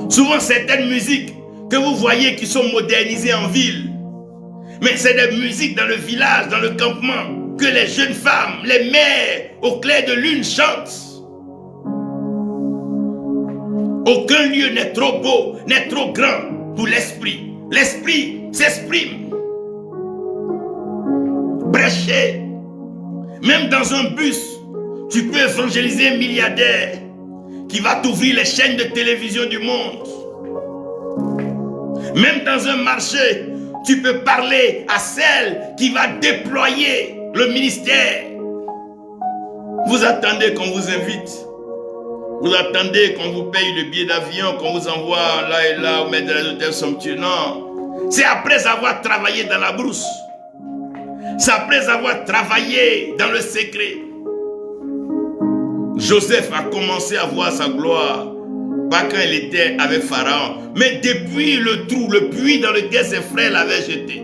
Souvent certaines musiques que vous voyez qui sont modernisées en ville, mais c'est des musiques dans le village, dans le campement, que les jeunes femmes, les mères, au clair de lune chantent. Aucun lieu n'est trop beau, n'est trop grand pour l'esprit. L'esprit s'exprime. Prêcher. Même dans un bus, tu peux évangéliser un milliardaire qui va t'ouvrir les chaînes de télévision du monde. Même dans un marché, tu peux parler à celle qui va déployer le ministère. Vous attendez qu'on vous invite. Vous attendez qu'on vous paye le billet d'avion, qu'on vous envoie là et là, ou mettre dans les hôtels somptueux. Non. C'est après avoir travaillé dans la brousse. C'est après avoir travaillé dans le secret. Joseph a commencé à voir sa gloire. Pas quand il était avec Pharaon, mais depuis le trou, le puits dans lequel ses frères l'avaient jeté.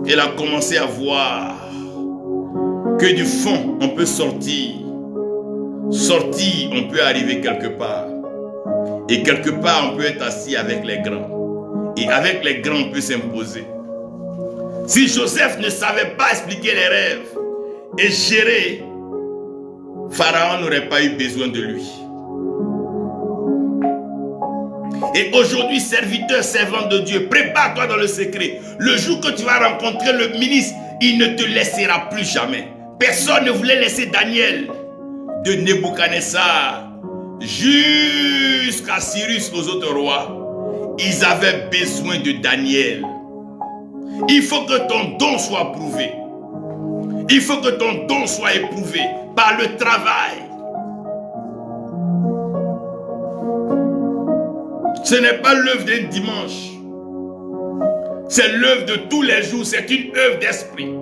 Il a commencé à voir que du fond, on peut sortir. Sortir, on peut arriver quelque part. Et quelque part, on peut être assis avec les grands. Et avec les grands, on peut s'imposer. Si Joseph ne savait pas expliquer les rêves et gérer, Pharaon n'aurait pas eu besoin de lui. Et aujourd'hui, serviteur, servant de Dieu, prépare-toi dans le secret. Le jour que tu vas rencontrer le ministre, il ne te laissera plus jamais. Personne ne voulait laisser Daniel, de Nebuchadnezzar jusqu'à Cyrus, aux autres rois. Ils avaient besoin de Daniel. Il faut que ton don soit prouvé. Il faut que ton don soit éprouvé par le travail. Ce n'est pas l'œuvre d'un dimanche. C'est l'œuvre de tous les jours. C'est une œuvre d'esprit.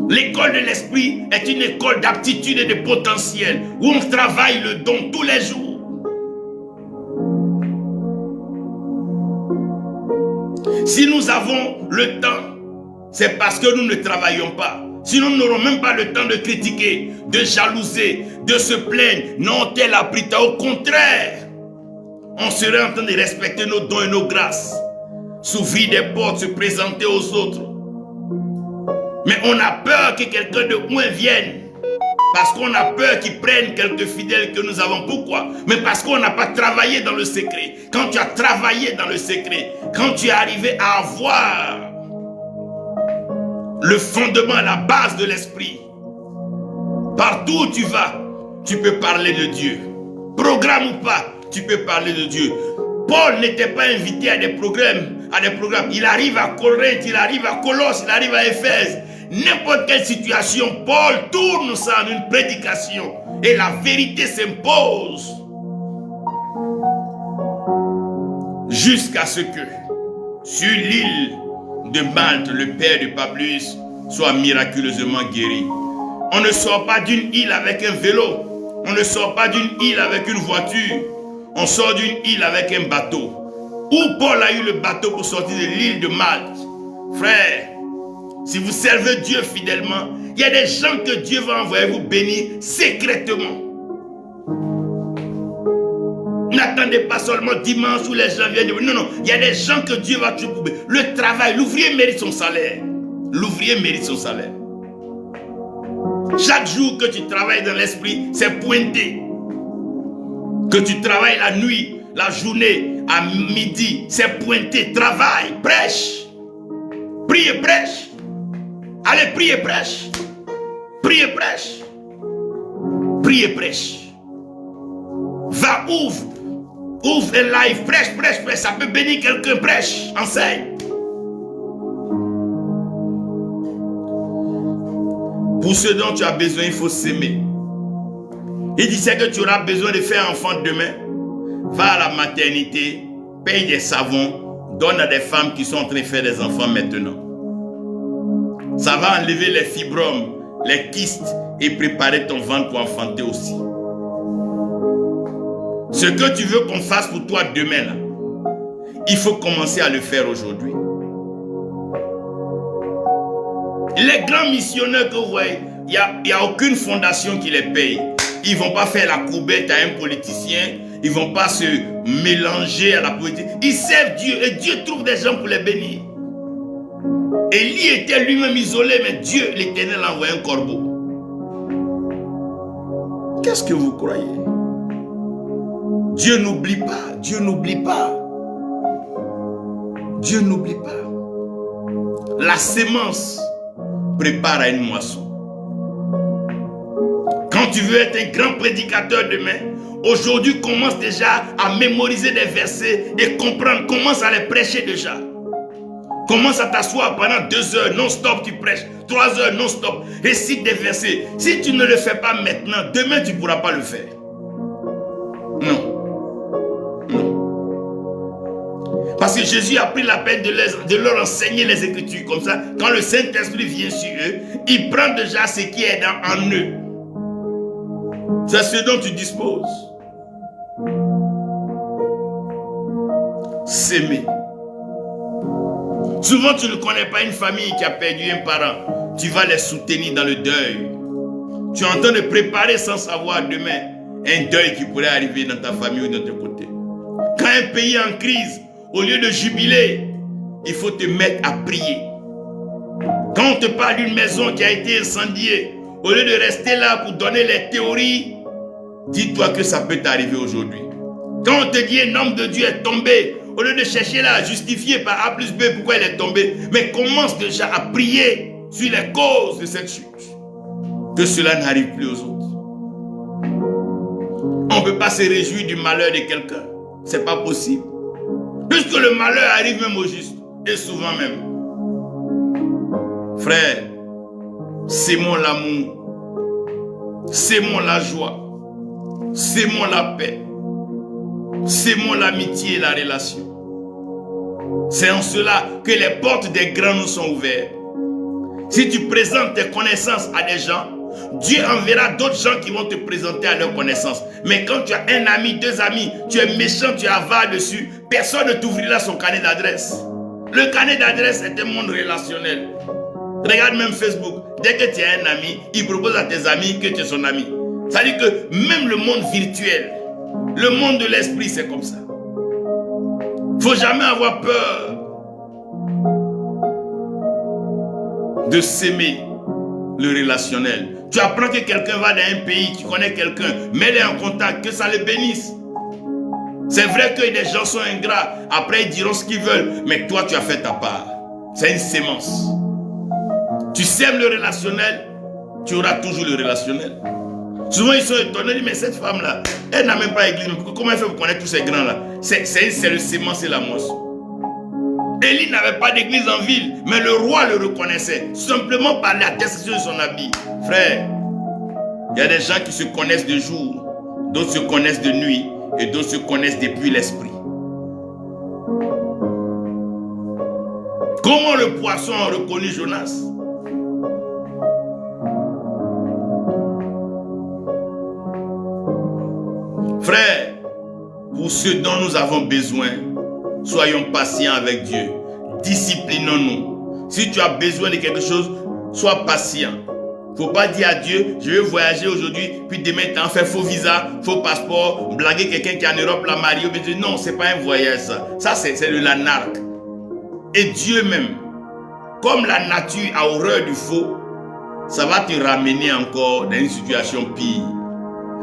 L'école de l'esprit est une école d'aptitude et de potentiel où on travaille le don tous les jours. Si nous avons le temps, c'est parce que nous ne travaillons pas. Sinon, nous n'aurons même pas le temps de critiquer, de jalouser, de se plaindre. Non, tel a pris tant. Au contraire, on serait en train de respecter nos dons et nos grâces. S'ouvrir des portes, se présenter aux autres. Mais on a peur que quelqu'un de moins vienne. Parce qu'on a peur qu'ils prennent quelques fidèles que nous avons. Pourquoi? Mais parce qu'on n'a pas travaillé dans le secret. Quand tu as travaillé dans le secret, quand tu es arrivé à avoir le fondement, la base de l'esprit, partout où tu vas, tu peux parler de Dieu. Programme ou pas, tu peux parler de Dieu. Paul n'était pas invité à des programmes. Il arrive à Corinthe, il arrive à Colosse, il arrive à Éphèse. N'importe quelle situation, Paul tourne ça en une prédication. Et la vérité s'impose. Jusqu'à ce que, sur l'île de Malte, le père de Publius soit miraculeusement guéri. On ne sort pas d'une île avec un vélo. On ne sort pas d'une île avec une voiture. On sort d'une île avec un bateau. Où Paul a eu le bateau pour sortir de l'île de Malte? Frère, si vous servez Dieu fidèlement, il y a des gens que Dieu va envoyer vous bénir secrètement. N'attendez pas seulement dimanche où les gens viennent. Non, non, il y a des gens que Dieu va te bénir. Le travail, l'ouvrier mérite son salaire. L'ouvrier mérite son salaire. Chaque jour que tu travailles dans l'esprit, c'est pointé. Que tu travailles la nuit, la journée, à midi, c'est pointé. Travaille, prêche. Prie et prêche. Allez, prie et prêche. Prie et prêche. Prie et prêche. Va, ouvre. Ouvre un live, prêche, prêche, prêche. Ça peut bénir quelqu'un, prêche, enseigne. Pour ce dont tu as besoin, il faut s'aimer. Il disait que tu auras besoin de faire enfant demain. Va à la maternité, paye des savons, donne à des femmes qui sont en train de faire des enfants maintenant. Ça va enlever les fibromes, les kystes et préparer ton ventre pour enfanter aussi. Ce que tu veux qu'on fasse pour toi demain, là, il faut commencer à le faire aujourd'hui. Les grands missionnaires que vous voyez, il n'y a aucune fondation qui les paye. Ils ne vont pas faire la courbette à un politicien. Ils ne vont pas se mélanger à la politique. Ils servent Dieu et Dieu trouve des gens pour les bénir. Élie était lui-même isolé, mais Dieu, l'Éternel, a envoyé un corbeau. Qu'est-ce que vous croyez? Dieu n'oublie pas. Dieu n'oublie pas. Dieu n'oublie pas. La sémence prépare à une moisson. Quand tu veux être un grand prédicateur demain, aujourd'hui commence déjà à mémoriser des versets et comprendre, commence à les prêcher déjà. Commence à t'asseoir pendant 2 heures non-stop, tu prêches. 3 heures non-stop. Récite des versets. Si tu ne le fais pas maintenant, demain tu ne pourras pas le faire. Non. Parce que Jésus a pris la peine de leur enseigner les Écritures. Comme ça, quand le Saint-Esprit vient sur eux, il prend déjà ce qui est en eux. C'est ce dont tu disposes. S'aimer. Souvent, tu ne connais pas une famille qui a perdu un parent. Tu vas les soutenir dans le deuil. Tu es en train de préparer sans savoir demain un deuil qui pourrait arriver dans ta famille ou de ton côté. Quand un pays est en crise, au lieu de jubiler, il faut te mettre à prier. Quand on te parle d'une maison qui a été incendiée, au lieu de rester là pour donner les théories, dis-toi que ça peut t'arriver aujourd'hui. Quand on te dit un homme de Dieu est tombé, au lieu de chercher là à justifier par A plus B pourquoi il est tombé, mais commence déjà à prier sur les causes de cette chute. Que cela n'arrive plus aux autres. On ne peut pas se réjouir du malheur de quelqu'un. Ce n'est pas possible. Puisque le malheur arrive même au juste, et souvent même. Frère, s'aimons l'amour, s'aimons la joie, s'aimons la paix, s'aimons l'amitié et la relation. C'est en cela que les portes des grands nous sont ouvertes. Si tu présentes tes connaissances à des gens, Dieu enverra d'autres gens qui vont te présenter à leurs connaissances. Mais quand tu as un ami, 2 amis, tu es méchant, tu es avare dessus, personne ne t'ouvrira son carnet d'adresse. Le carnet d'adresse est un monde relationnel. Regarde même Facebook. Dès que tu as un ami, il propose à tes amis que tu es son ami. Ça veut dire que même le monde virtuel, le monde de l'esprit, c'est comme ça. Il ne faut jamais avoir peur de s'aimer le relationnel. Tu apprends que quelqu'un va dans un pays, tu connais quelqu'un, mets-le en contact, que ça le bénisse. C'est vrai que les gens sont ingrats, après ils diront ce qu'ils veulent, mais toi tu as fait ta part. C'est une sémence. Tu sèmes le relationnel, tu auras toujours le relationnel. Souvent ils sont étonnés, mais cette femme-là, elle n'a même pas église, comment elle fait pour connaître tous ces grands-là? C'est le sémence et la moisson. Élie n'avait pas d'église en ville, mais le roi le reconnaissait, simplement par la description de son habit. Frère, il y a des gens qui se connaissent de jour, d'autres se connaissent de nuit, et d'autres se connaissent depuis l'esprit. Comment le poisson a reconnu Jonas? Frère, pour ce dont nous avons besoin, soyons patients avec Dieu. Disciplinons-nous. Si tu as besoin de quelque chose, sois patient. Il ne faut pas dire à Dieu, je vais voyager aujourd'hui, puis demain tu en fais faux visa, faux passeport, blaguer quelqu'un qui est en Europe, la marier. Non, ce n'est pas un voyage ça. Ça, c'est de la narque. Et Dieu même, comme la nature a horreur du faux, ça va te ramener encore dans une situation pire.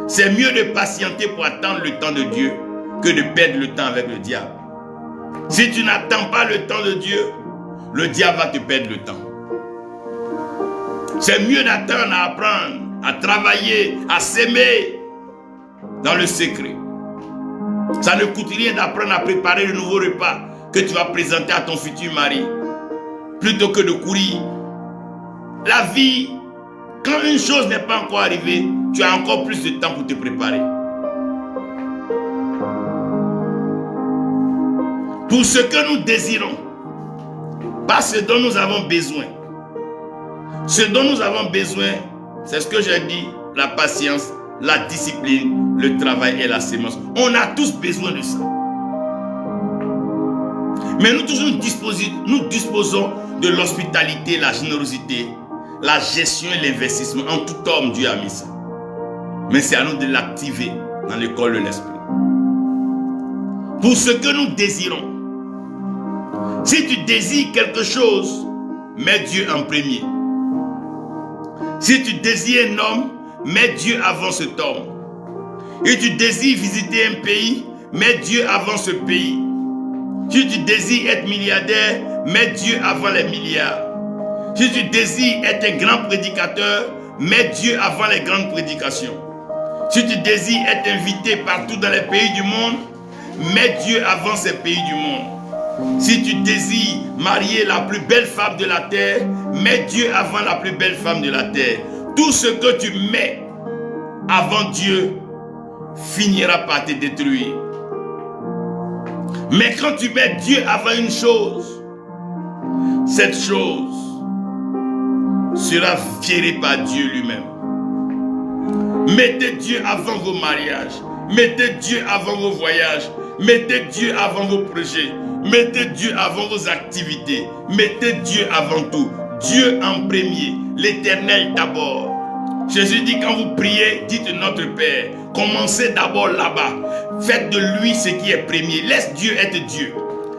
C'est mieux de patienter pour attendre le temps de Dieu que de perdre le temps avec le diable. Si tu n'attends pas le temps de Dieu, le diable va te perdre le temps. C'est mieux d'attendre à apprendre, à travailler, à s'aimer dans le secret. Ça ne coûte rien d'apprendre à préparer le nouveau repas que tu vas présenter à ton futur mari, plutôt que de courir. La vie, quand une chose n'est pas encore arrivée, tu as encore plus de temps pour te préparer. Pour ce que nous désirons, pas ce dont nous avons besoin. Ce dont nous avons besoin, c'est ce que j'ai dit, la patience, la discipline, le travail et la sémence. On a tous besoin de ça. Mais nous tous nous disposons de l'hospitalité, la générosité, la gestion et l'investissement. En tout homme, Dieu a mis ça. Mais c'est à nous de l'activer dans l'école de l'esprit. Pour ce que nous désirons. Si tu désires quelque chose, mets Dieu en premier. Si tu désires un homme, mets Dieu avant cet homme. Et tu désires visiter un pays, mets Dieu avant ce pays. Si tu désires être milliardaire, mets Dieu avant les milliards. Si tu désires être un grand prédicateur, mets Dieu avant les grandes prédications. Si tu désires être invité partout dans les pays du monde, mets Dieu avant ces pays du monde. Si tu désires marier la plus belle femme de la terre, mets Dieu avant la plus belle femme de la terre. Tout ce que tu mets avant Dieu finira par te détruire. Mais quand tu mets Dieu avant une chose, cette chose sera virée par Dieu lui-même. Mettez Dieu avant vos mariages. Mettez Dieu avant vos voyages. Mettez Dieu avant vos projets. Mettez Dieu avant vos activités. Mettez Dieu avant tout. Dieu en premier. L'Éternel d'abord. Jésus dit quand vous priez, dites notre Père. Commencez d'abord là-bas. Faites de lui ce qui est premier. Laisse Dieu être Dieu.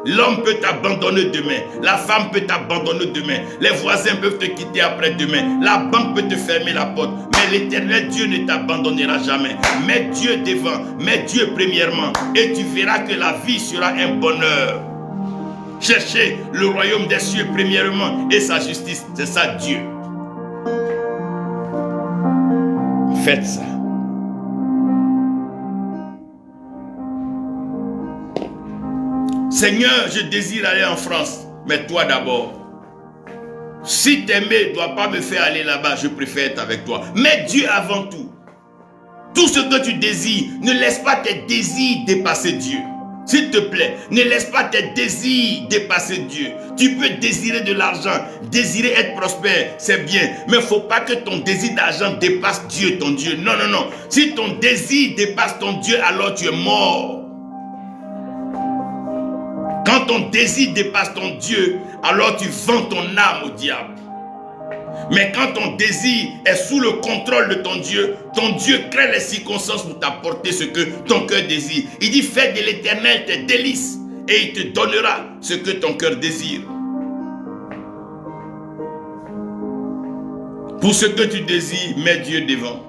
L'homme peut t'abandonner demain. La femme peut t'abandonner demain. Les voisins peuvent te quitter après-demain. La banque peut te fermer la porte. Mais l'Éternel Dieu ne t'abandonnera jamais. Mets Dieu devant. Mets Dieu premièrement. Et tu verras que la vie sera un bonheur. Cherchez le royaume des cieux premièrement et sa justice. C'est ça Dieu. Faites ça. Seigneur, je désire aller en France, mais toi d'abord. Si t'aimer ne doit pas me faire aller là-bas, je préfère être avec toi. Mets Dieu avant tout. Tout ce que tu désires, ne laisse pas tes désirs dépasser Dieu. S'il te plaît, ne laisse pas tes désirs dépasser Dieu. Tu peux désirer de l'argent, désirer être prospère, c'est bien. Mais il ne faut pas que ton désir d'argent dépasse Dieu, ton Dieu. Non, non, non. Si ton désir dépasse ton Dieu, alors tu es mort. Quand ton désir dépasse ton Dieu, alors tu vends ton âme au diable. Mais quand ton désir est sous le contrôle de ton Dieu crée les circonstances pour t'apporter ce que ton cœur désire. Il dit, fais de l'Éternel tes délices et il te donnera ce que ton cœur désire. Pour ce que tu désires, mets Dieu devant.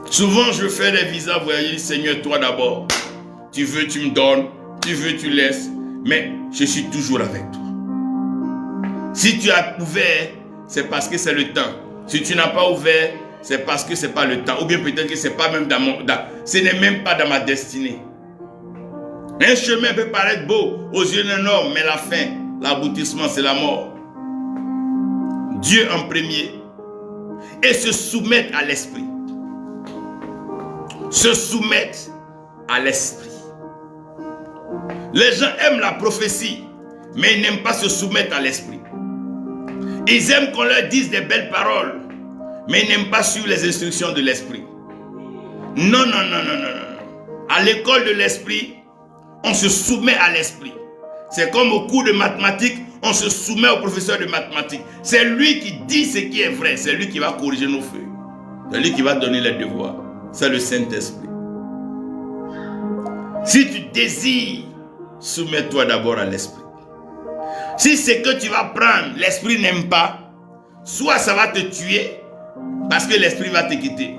Souvent, je fais des visas voyager, Seigneur, toi d'abord. Tu veux, tu me donnes. Tu veux, tu laisses. Mais je suis toujours avec toi. Si tu as ouvert, c'est parce que c'est le temps. Si tu n'as pas ouvert, c'est parce que ce n'est pas le temps. Ou bien peut-être que ce n'est pas même ce n'est même pas dans ma destinée. Un chemin peut paraître beau aux yeux d'un homme, mais la fin, l'aboutissement, c'est la mort. Dieu en premier. Et se soumettre à l'esprit. Se soumettre à l'esprit. Les gens aiment la prophétie, mais ils n'aiment pas se soumettre à l'esprit. Ils aiment qu'on leur dise des belles paroles, mais ils n'aiment pas suivre les instructions de l'esprit. Non, non, non, non, non, non. À l'école de l'esprit, on se soumet à l'esprit. C'est comme au cours de mathématiques, on se soumet au professeur de mathématiques. C'est lui qui dit ce qui est vrai, c'est lui qui va corriger nos feuilles. C'est lui qui va donner les devoirs. C'est le Saint-Esprit. Si tu désires, soumets-toi d'abord à l'esprit. Si ce que tu vas prendre, l'esprit n'aime pas, soit ça va te tuer, parce que l'esprit va te quitter.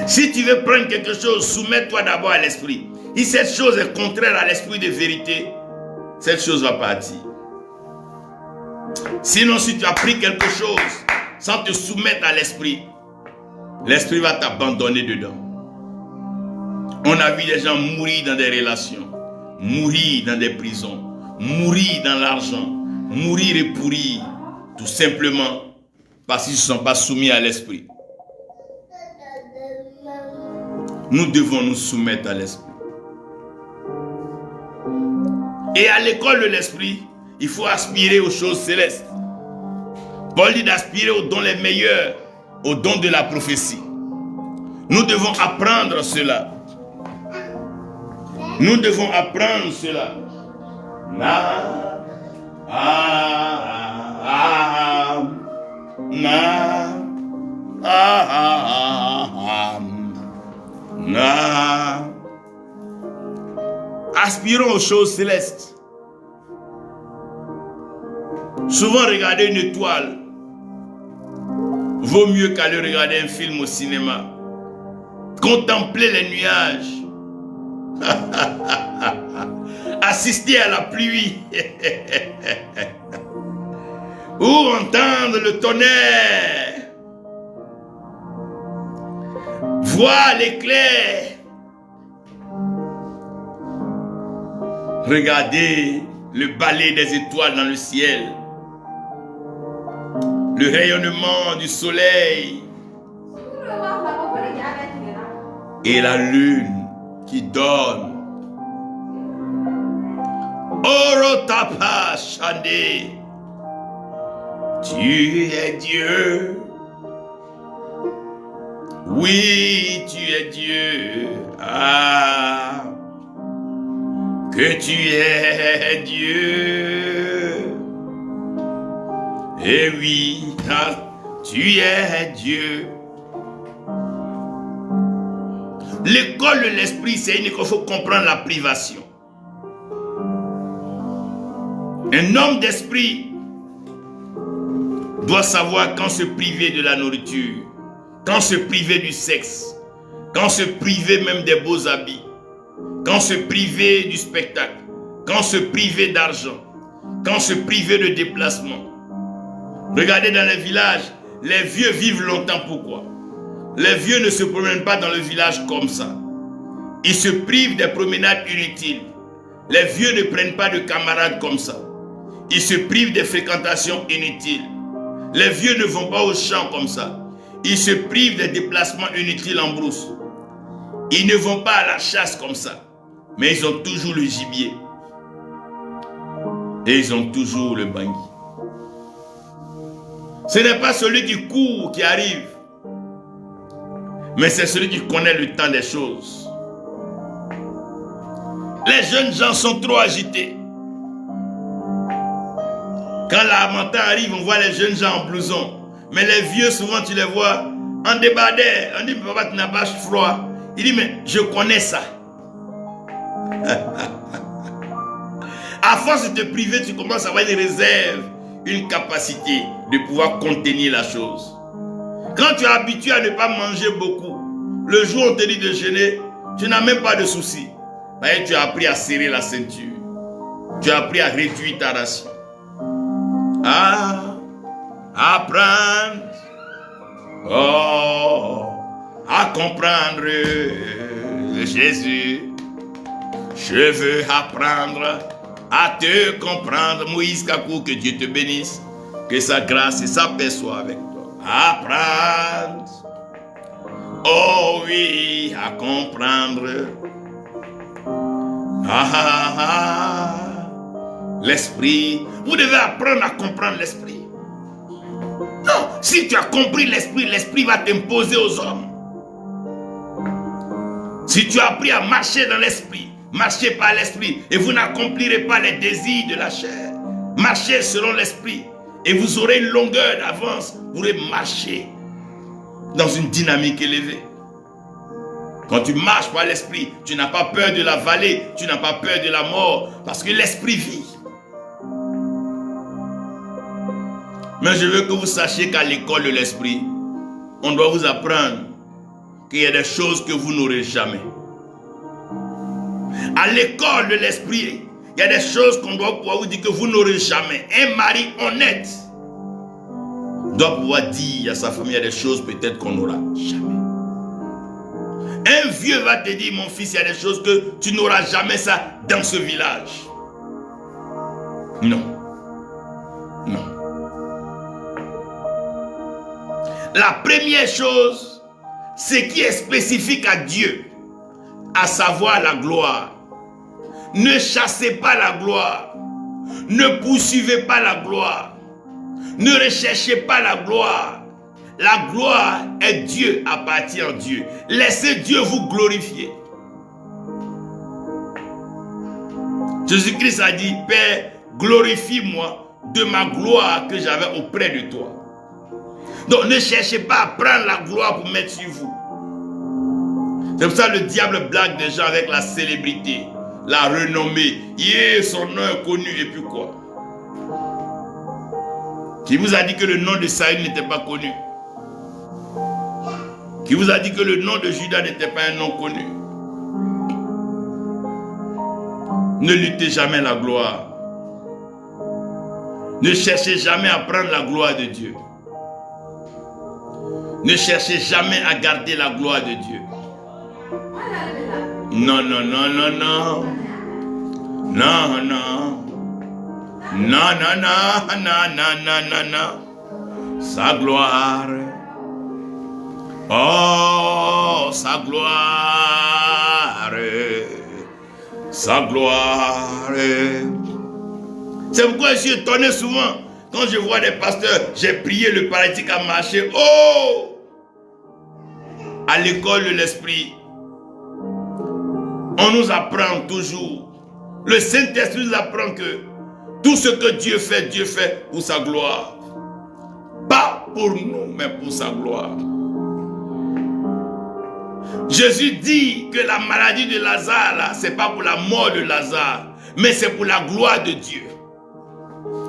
Si tu veux prendre quelque chose, soumets-toi d'abord à l'esprit. Si cette chose est contraire à l'esprit de vérité, cette chose va partir. Sinon, si tu as pris quelque chose sans te soumettre à l'esprit, l'esprit va t'abandonner dedans. On a vu des gens mourir dans des relations, mourir dans des prisons, mourir dans l'argent, mourir et pourrir, tout simplement parce qu'ils ne se sont pas soumis à l'esprit. Nous devons nous soumettre à l'esprit. Et à l'école de l'esprit, il faut aspirer aux choses célestes. Paul dit d'aspirer aux dons les meilleurs, aux dons de la prophétie. Nous devons apprendre cela. Nous devons apprendre cela. Aspirons aux choses célestes. Souvent regarder une étoile vaut mieux qu'aller regarder un film au cinéma. Contempler les nuages. Assister à la pluie. Ou entendre le tonnerre. Voir l'éclair. Regardez le balai des étoiles dans le ciel. Le rayonnement du soleil. Et la lune qui donne. Orotapa Shande. Tu es Dieu. Oui, tu es Dieu. Ah, que tu es Dieu. Et oui, tu es Dieu. L'école de l'esprit, c'est une école, il faut comprendre la privation. Un homme d'esprit doit savoir quand se priver de la nourriture, quand se priver du sexe, quand se priver même des beaux habits, quand se priver du spectacle, quand se priver d'argent, quand se priver de déplacement. Regardez dans les villages, les vieux vivent longtemps. Pourquoi? Les vieux ne se promènent pas dans le village comme ça. Ils se privent des promenades inutiles. Les vieux ne prennent pas de camarades comme ça. Ils se privent des fréquentations inutiles. Les vieux ne vont pas au champ comme ça. Ils se privent des déplacements inutiles en brousse. Ils ne vont pas à la chasse comme ça. Mais ils ont toujours le gibier. Et ils ont toujours le bangui. Ce n'est pas celui qui court qui arrive. Mais c'est celui qui connaît le temps des choses. Les jeunes gens sont trop agités. Quand la montagne arrive, on voit les jeunes gens en blouson. Mais les vieux, souvent, tu les vois en débardeur. On dit, papa, tu n'as pas froid. Il dit, mais je connais ça. À force de te priver, tu commences à avoir une réserve, une capacité de pouvoir contenir la chose. Quand tu es habitué à ne pas manger beaucoup, le jour où on te dit de jeûner, tu n'as même pas de soucis. Tu as appris à serrer la ceinture. Tu as appris à réduire ta ration. Ah, apprendre, oh, à comprendre Jésus. Je veux apprendre à te comprendre. Moïse Kakou, que Dieu te bénisse. Que sa grâce et sa paix soient avec toi. Apprendre, oh oui, à comprendre. L'esprit. Vous devez apprendre à comprendre l'esprit. Non, si tu as compris l'esprit, l'esprit va t'imposer aux hommes. Si tu as appris à marcher dans l'esprit, marchez par l'esprit et vous n'accomplirez pas les désirs de la chair. Marchez selon l'esprit et vous aurez une longueur d'avance. Vous pourrez marcher dans une dynamique élevée. Quand tu marches par l'esprit, tu n'as pas peur de la vallée, tu n'as pas peur de la mort, parce que l'esprit vit. Mais je veux que vous sachiez qu'à l'école de l'esprit, on doit vous apprendre qu'il y a des choses que vous n'aurez jamais. À l'école de l'esprit, il y a des choses qu'on doit pouvoir vous dire que vous n'aurez jamais. Un mari honnête doit pouvoir dire à sa famille, il y a des choses peut-être qu'on n'aura jamais. Un vieux va te dire, mon fils, il y a des choses que tu n'auras jamais ça dans ce village. Non. Non. La première chose, c'est qui est spécifique à Dieu, à savoir la gloire. Ne chassez pas la gloire. Ne poursuivez pas la gloire. Ne recherchez pas la gloire. La gloire est Dieu, appartient à Dieu. Laissez Dieu vous glorifier. Jésus-Christ a dit, Père, glorifie-moi de ma gloire que j'avais auprès de toi. Donc ne cherchez pas à prendre la gloire pour mettre sur vous. C'est pour ça que le diable blague des gens avec la célébrité, la renommée. Son nom est connu et puis quoi? Qui vous a dit que le nom de Saül n'était pas connu? Qui vous a dit que le nom de Judas n'était pas un nom connu? Ne luttez jamais la gloire. Ne cherchez jamais à prendre la gloire de Dieu. Ne cherchez jamais à garder la gloire de Dieu. Non, non, non, non, non. Non, non. Non, non, non, non, non, non, non, non. Sa gloire. Oh, sa gloire. Sa gloire. C'est pourquoi je suis étonné souvent quand je vois des pasteurs, j'ai prié, le paralytique a marché. Oh! À l'école de l'esprit, on nous apprend toujours. Le Saint-Esprit nous apprend que tout ce que Dieu fait pour sa gloire. Pas pour nous, mais pour sa gloire. Jésus dit que la maladie de Lazare, là, c'est pas pour la mort de Lazare, mais c'est pour la gloire de Dieu.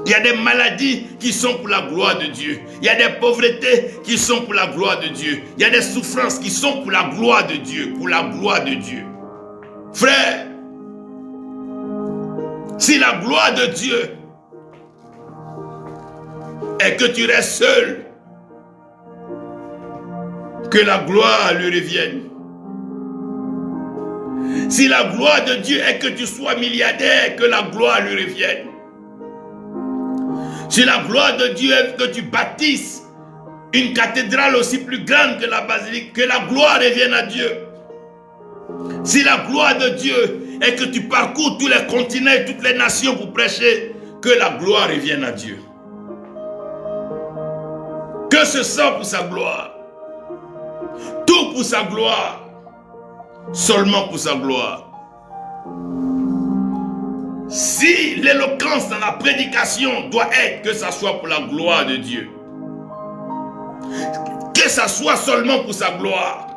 Il y a des maladies qui sont pour la gloire de Dieu. Il y a des pauvretés qui sont pour la gloire de Dieu. Il y a des souffrances qui sont pour la gloire de Dieu. Pour la gloire de Dieu. Frère, si la gloire de Dieu est que tu restes seul, que la gloire lui revienne. Si la gloire de Dieu est que tu sois milliardaire, que la gloire lui revienne. Si la gloire de Dieu est que tu bâtisses une cathédrale aussi plus grande que la basilique, que la gloire revienne à Dieu. Si la gloire de Dieu est que tu parcours tous les continents et toutes les nations pour prêcher, que la gloire revienne à Dieu. Que ce soit pour sa gloire. Tout pour sa gloire. Seulement pour sa gloire. Si l'éloquence dans la prédication doit être que ça soit pour la gloire de Dieu, que ça soit seulement pour sa gloire,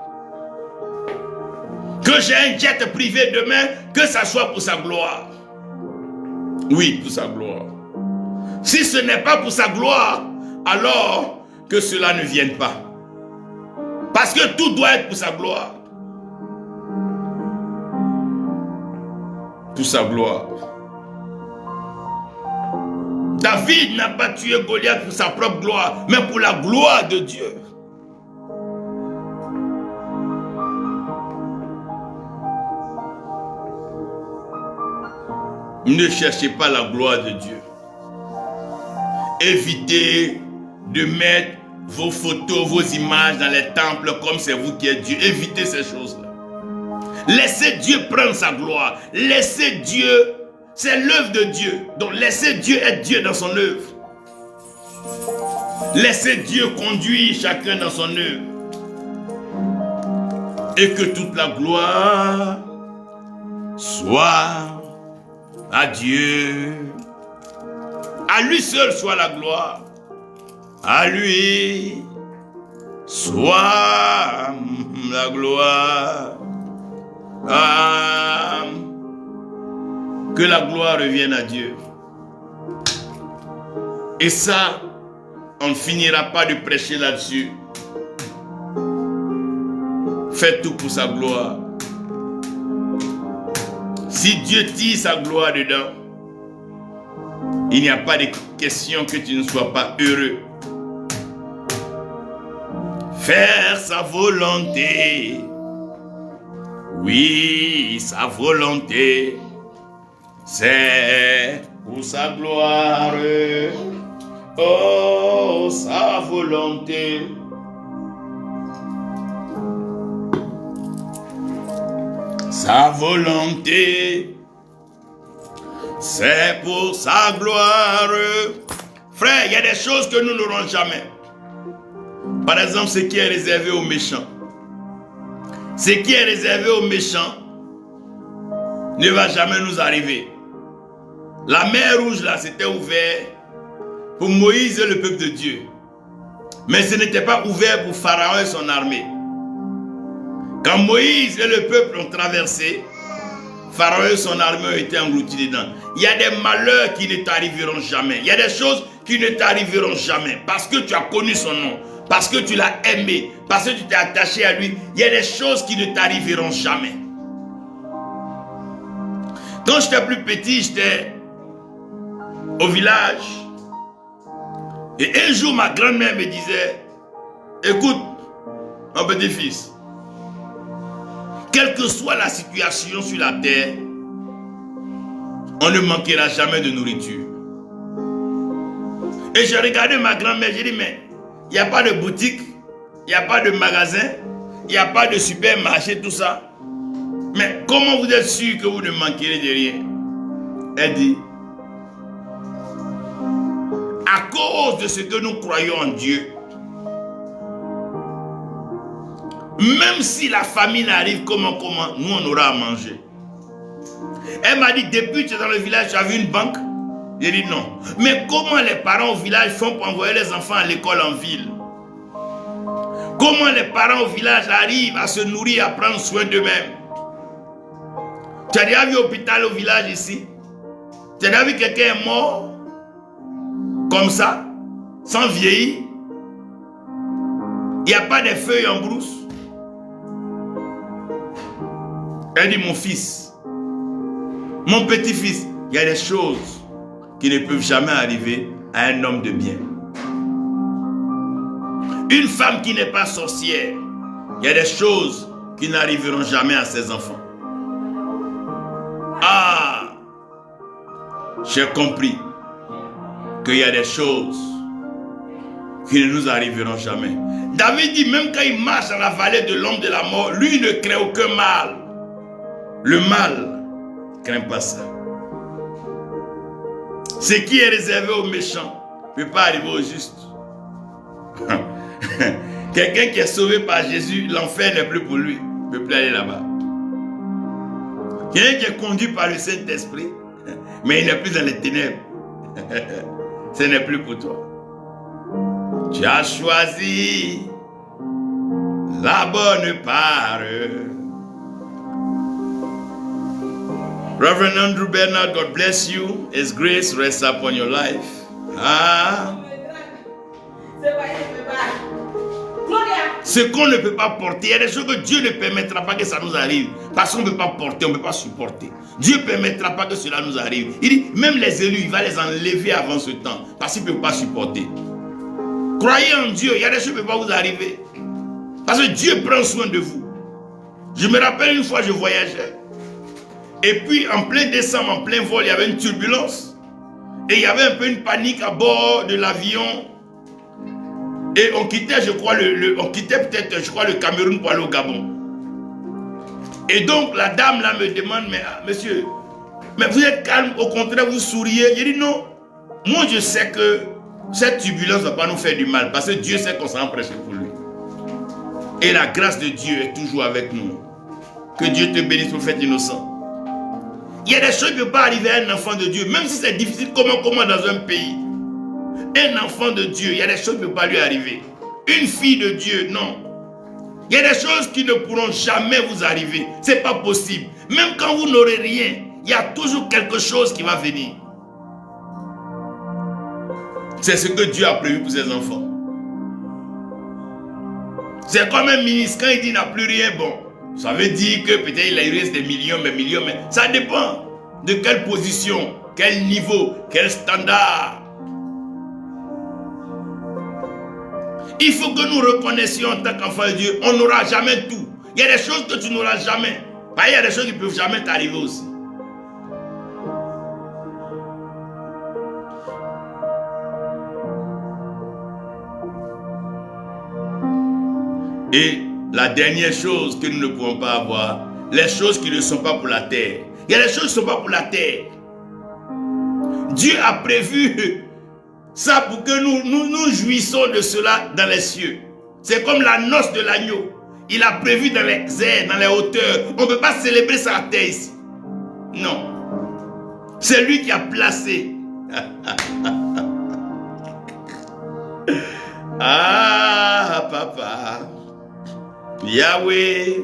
que j'ai un jet privé demain, que ça soit pour sa gloire. Oui, pour sa gloire. Si ce n'est pas pour sa gloire, alors que cela ne vienne pas. Parce que tout doit être pour sa gloire. Pour sa gloire. David n'a pas tué Goliath pour sa propre gloire, mais pour la gloire de Dieu. Ne cherchez pas la gloire de Dieu. Évitez de mettre vos photos, vos images dans les temples comme c'est vous qui êtes Dieu. Évitez ces choses-là. Laissez Dieu prendre sa gloire. Laissez Dieu, c'est l'œuvre de Dieu. Donc laissez Dieu être Dieu dans son œuvre. Laissez Dieu conduire chacun dans son œuvre. Et que toute la gloire soit à Dieu. À lui seul soit la gloire. À lui soit la gloire. Que la gloire revienne à Dieu. Et ça, on ne finira pas de prêcher là-dessus. Faites tout pour sa gloire. Si Dieu tire sa gloire dedans, il n'y a pas de question que tu ne sois pas heureux. Faire sa volonté. Oui, sa volonté. C'est pour sa gloire. Oh, sa volonté. Sa volonté, c'est pour sa gloire. Frère, il y a des choses que nous n'aurons jamais. Par exemple, ce qui est réservé aux méchants. Ce qui est réservé aux méchants ne va jamais nous arriver. La mer rouge là, c'était ouvert pour Moïse et le peuple de Dieu. Mais ce n'était pas ouvert pour Pharaon et son armée. Quand Moïse et le peuple ont traversé, Pharaon et son armée ont été engloutis dedans. Il y a des malheurs qui ne t'arriveront jamais. Il y a des choses qui ne t'arriveront jamais. Parce que tu as connu son nom. Parce que tu l'as aimé. Parce que tu t'es attaché à lui. Il y a des choses qui ne t'arriveront jamais. Quand j'étais plus petit, j'étais au village. Et un jour, ma grand-mère me disait, écoute, mon petit-fils, quelle que soit la situation sur la terre, on ne manquera jamais de nourriture. Et j'ai regardé ma grand-mère, j'ai dit, mais il n'y a pas de boutique, il n'y a pas de magasin, il n'y a pas de supermarché, tout ça. Mais comment vous êtes sûr que vous ne manquerez de rien? Elle dit, à cause de ce que nous croyons en Dieu, même si la famine arrive, comment, nous on aura à manger. Elle m'a dit, depuis que tu es dans le village, tu as vu une banque? J'ai dit non. Mais comment les parents au village font pour envoyer les enfants à l'école en ville? Comment les parents au village arrivent à se nourrir, à prendre soin d'eux-mêmes? Tu as déjà vu l'hôpital au village ici? Tu as déjà vu quelqu'un est mort? Comme ça? Sans vieillir? Il n'y a pas de feuilles en brousse? Elle dit, mon fils, mon petit-fils, il y a des choses qui ne peuvent jamais arriver à un homme de bien. Une femme qui n'est pas sorcière, il y a des choses qui n'arriveront jamais à ses enfants. Ah, j'ai compris qu'il y a des choses qui ne nous arriveront jamais. David dit, même quand il marche dans la vallée de l'ombre de la mort, lui ne craint aucun mal. Le mal ne craint pas ça. Ce qui est réservé aux méchants ne peut pas arriver aux justes. Quelqu'un qui est sauvé par Jésus, l'enfer n'est plus pour lui. Il ne peut plus aller là-bas. Quelqu'un qui est conduit par le Saint-Esprit, mais il n'est plus dans les ténèbres. Ce n'est plus pour toi. Tu as choisi la bonne part. Reverend Andrew Bernard, God bless you. His grace rests upon your life. Ah. Ce qu'on ne peut pas porter, il y a des choses que Dieu ne permettra pas que ça nous arrive. Parce qu'on ne peut pas porter, on ne peut pas supporter. Dieu ne permettra pas que cela nous arrive. Il dit, même les élus, il va les enlever avant ce temps. Parce qu'il ne peut pas supporter. Croyez en Dieu, il y a des choses qui ne peuvent pas vous arriver. Parce que Dieu prend soin de vous. Je me rappelle une fois, je voyageais. Et puis, en plein décembre, en plein vol, il y avait une turbulence. Et il y avait un peu une panique à bord de l'avion. Et on quittait, je crois, on quittait peut-être, je crois, le Cameroun pour aller au Gabon. Et donc, la dame là me demande, mais monsieur, mais vous êtes calme, au contraire, vous souriez. J'ai dit non. Moi, je sais que cette turbulence ne va pas nous faire du mal. Parce que Dieu sait qu'on s'en prêche pour lui. Et la grâce de Dieu est toujours avec nous. Que Dieu te bénisse, prophète innocent. Il y a des choses qui ne peuvent pas arriver à un enfant de Dieu. Même si c'est difficile, comment dans un pays. Un enfant de Dieu, il y a des choses qui ne peuvent pas lui arriver. Une fille de Dieu, non. Il y a des choses qui ne pourront jamais vous arriver. Ce n'est pas possible. Même quand vous n'aurez rien, il y a toujours quelque chose qui va venir. C'est ce que Dieu a prévu pour ses enfants. C'est comme un ministre, quand il dit qu'il n'a plus rien, bon, ça veut dire que peut-être il reste des millions, mais ça dépend de quelle position, quel niveau, quel standard. Il faut que nous reconnaissions en tant qu'enfants de Dieu, on n'aura jamais tout. Il y a des choses que tu n'auras jamais. Il y a des choses qui ne peuvent jamais t'arriver aussi. Et la dernière chose que nous ne pouvons pas avoir, les choses qui ne sont pas pour la terre. Il y a des choses qui ne sont pas pour la terre. Dieu a prévu ça pour que nous jouissons de cela dans les cieux. C'est comme la noce de l'agneau. Il a prévu dans les airs, dans les hauteurs. On ne peut pas célébrer ça à terre ici. Non. C'est lui qui a placé. Ah, papa. Yahweh.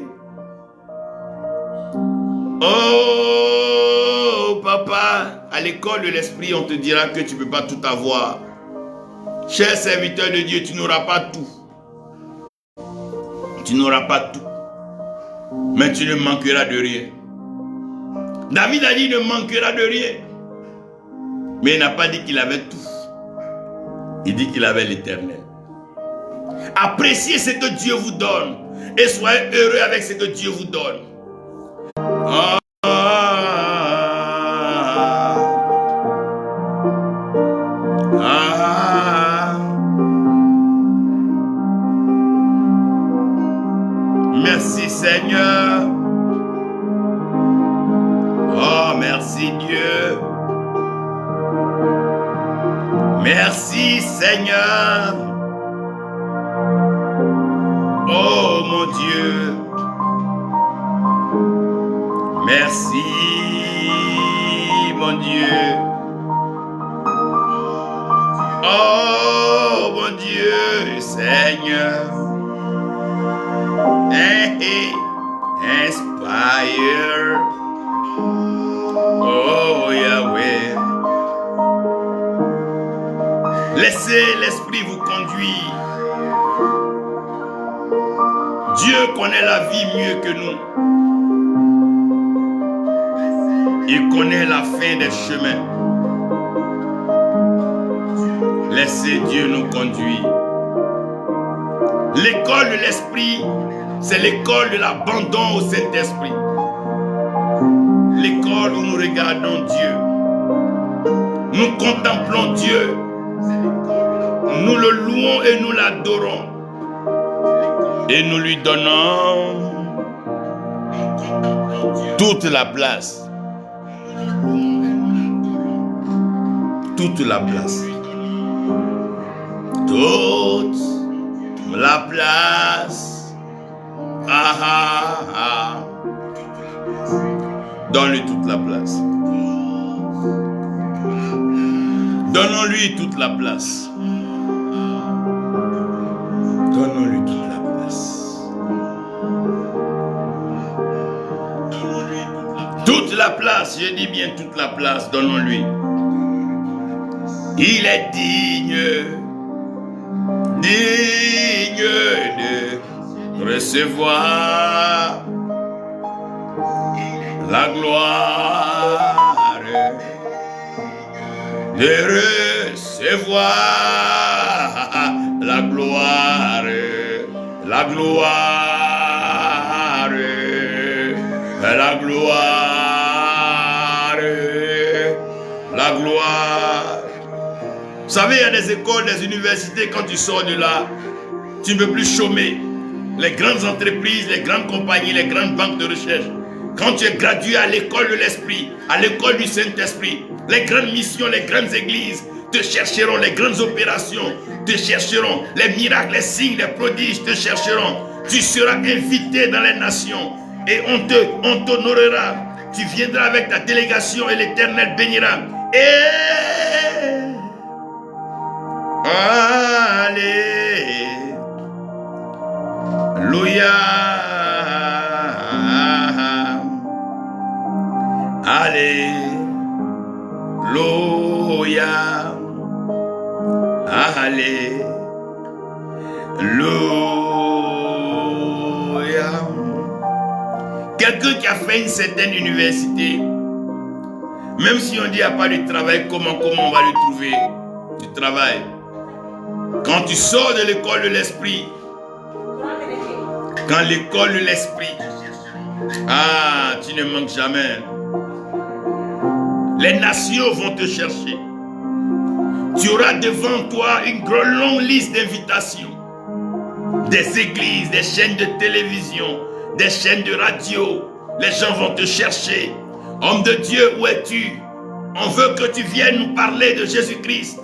Oh, papa. À l'école de l'esprit, on te dira que tu ne peux pas tout avoir. Cher serviteur de Dieu, tu n'auras pas tout. Tu n'auras pas tout. Mais tu ne manqueras de rien. David a dit, il ne manquera de rien. Mais il n'a pas dit qu'il avait tout. Il dit qu'il avait l'éternel. Appréciez ce que Dieu vous donne. Et soyez heureux avec ce que Dieu vous donne. Ah, Seigneur. Oh, merci Dieu. Merci Seigneur. Oh mon Dieu. Merci mon Dieu. Oh mon Dieu, Seigneur. Hey, inspire. Oh Yahweh. Laissez l'Esprit vous conduire. Dieu connaît la vie mieux que nous. Il connaît la fin des chemins. Laissez Dieu nous conduire. L'école de l'Esprit, c'est l'école de l'abandon au Saint-Esprit. L'école où nous regardons Dieu. Nous contemplons Dieu. Nous le louons et nous l'adorons. Et nous lui donnons toute la place. Toute la place. Toute la place. Ah ah ah. Donne-lui toute la place. Donnons-lui toute la place. Donnons-lui toute la place. Toute la place, je dis bien toute la place, donnons-lui. Il est digne de recevoir la gloire, de recevoir la gloire, la gloire, la gloire, la gloire. Vous savez, il y a des écoles, des universités, quand tu sors de là, tu ne peux plus chômer. Les grandes entreprises, les grandes compagnies, les grandes banques de recherche. Quand tu es gradué à l'école de l'Esprit, à l'école du Saint-Esprit, les grandes missions, les grandes églises te chercheront, les grandes opérations te chercheront, les miracles, les signes, les prodiges te chercheront. Tu seras invité dans les nations et on t'honorera. Tu viendras avec ta délégation et l'Éternel bénira. Alléluia. Alléluia. Alléluia. Quelqu'un qui a fait une certaine université, même si on dit qu'il n'y a pas de travail, comment on va lui trouver du travail? Quand tu sors de l'école de l'Esprit, quand l'école de l'Esprit, tu ne manques jamais. Les nations vont te chercher. Tu auras devant toi une longue liste d'invitations. Des églises, des chaînes de télévision, des chaînes de radio. Les gens vont te chercher. Homme de Dieu, où es-tu? On veut que tu viennes nous parler de Jésus-Christ.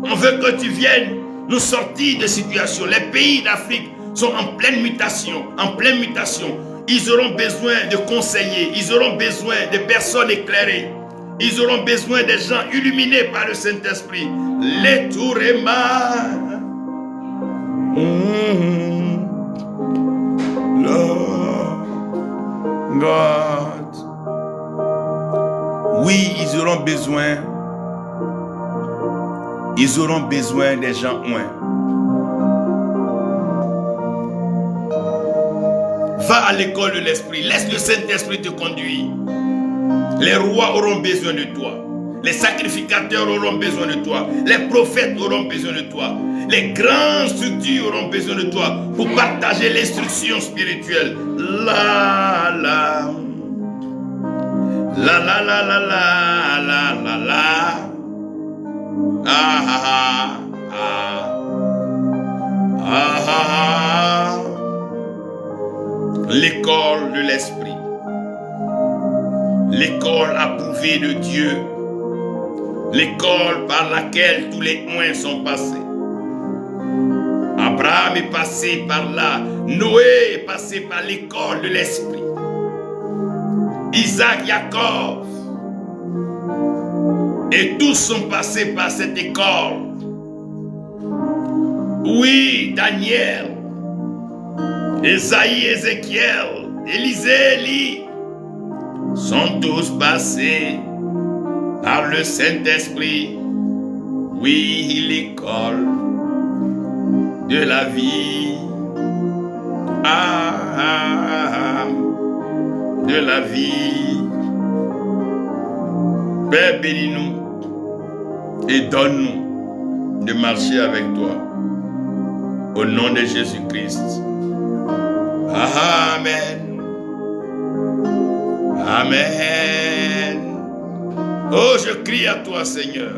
On veut que tu viennes nous sortir de situations. Les pays d'Afrique sont en pleine mutation. En pleine mutation. Ils auront besoin de conseillers. Ils auront besoin de personnes éclairées. Ils auront besoin des gens illuminés par le Saint-Esprit. Les Touréma. Lord God. Oui, ils auront besoin. Ils auront besoin des gens loin. Va à l'école de l'Esprit. Laisse le Saint-Esprit te conduire. Les rois auront besoin de toi. Les sacrificateurs auront besoin de toi. Les prophètes auront besoin de toi. Les grandes structures auront besoin de toi pour partager l'instruction spirituelle. La la la la la la la la la la. Ah ah ah ah ah. l'école de l'esprit, l'école approuvée de Dieu, l'école par laquelle tous les moyens sont passés. Abraham est passé par là, Noé est passé par l'école de l'esprit, Isaac, Jacob, et tous sont passés par cette école. Oui, Daniel, Esaïe, Ézéchiel, Élisée, Élie, sont tous passés par le Saint-Esprit. Oui, l'école de la vie. De la vie. Père, bénis-nous et donne-nous de marcher avec toi. Au nom de Jésus-Christ. Amen. Amen. Oh, je crie à toi, Seigneur.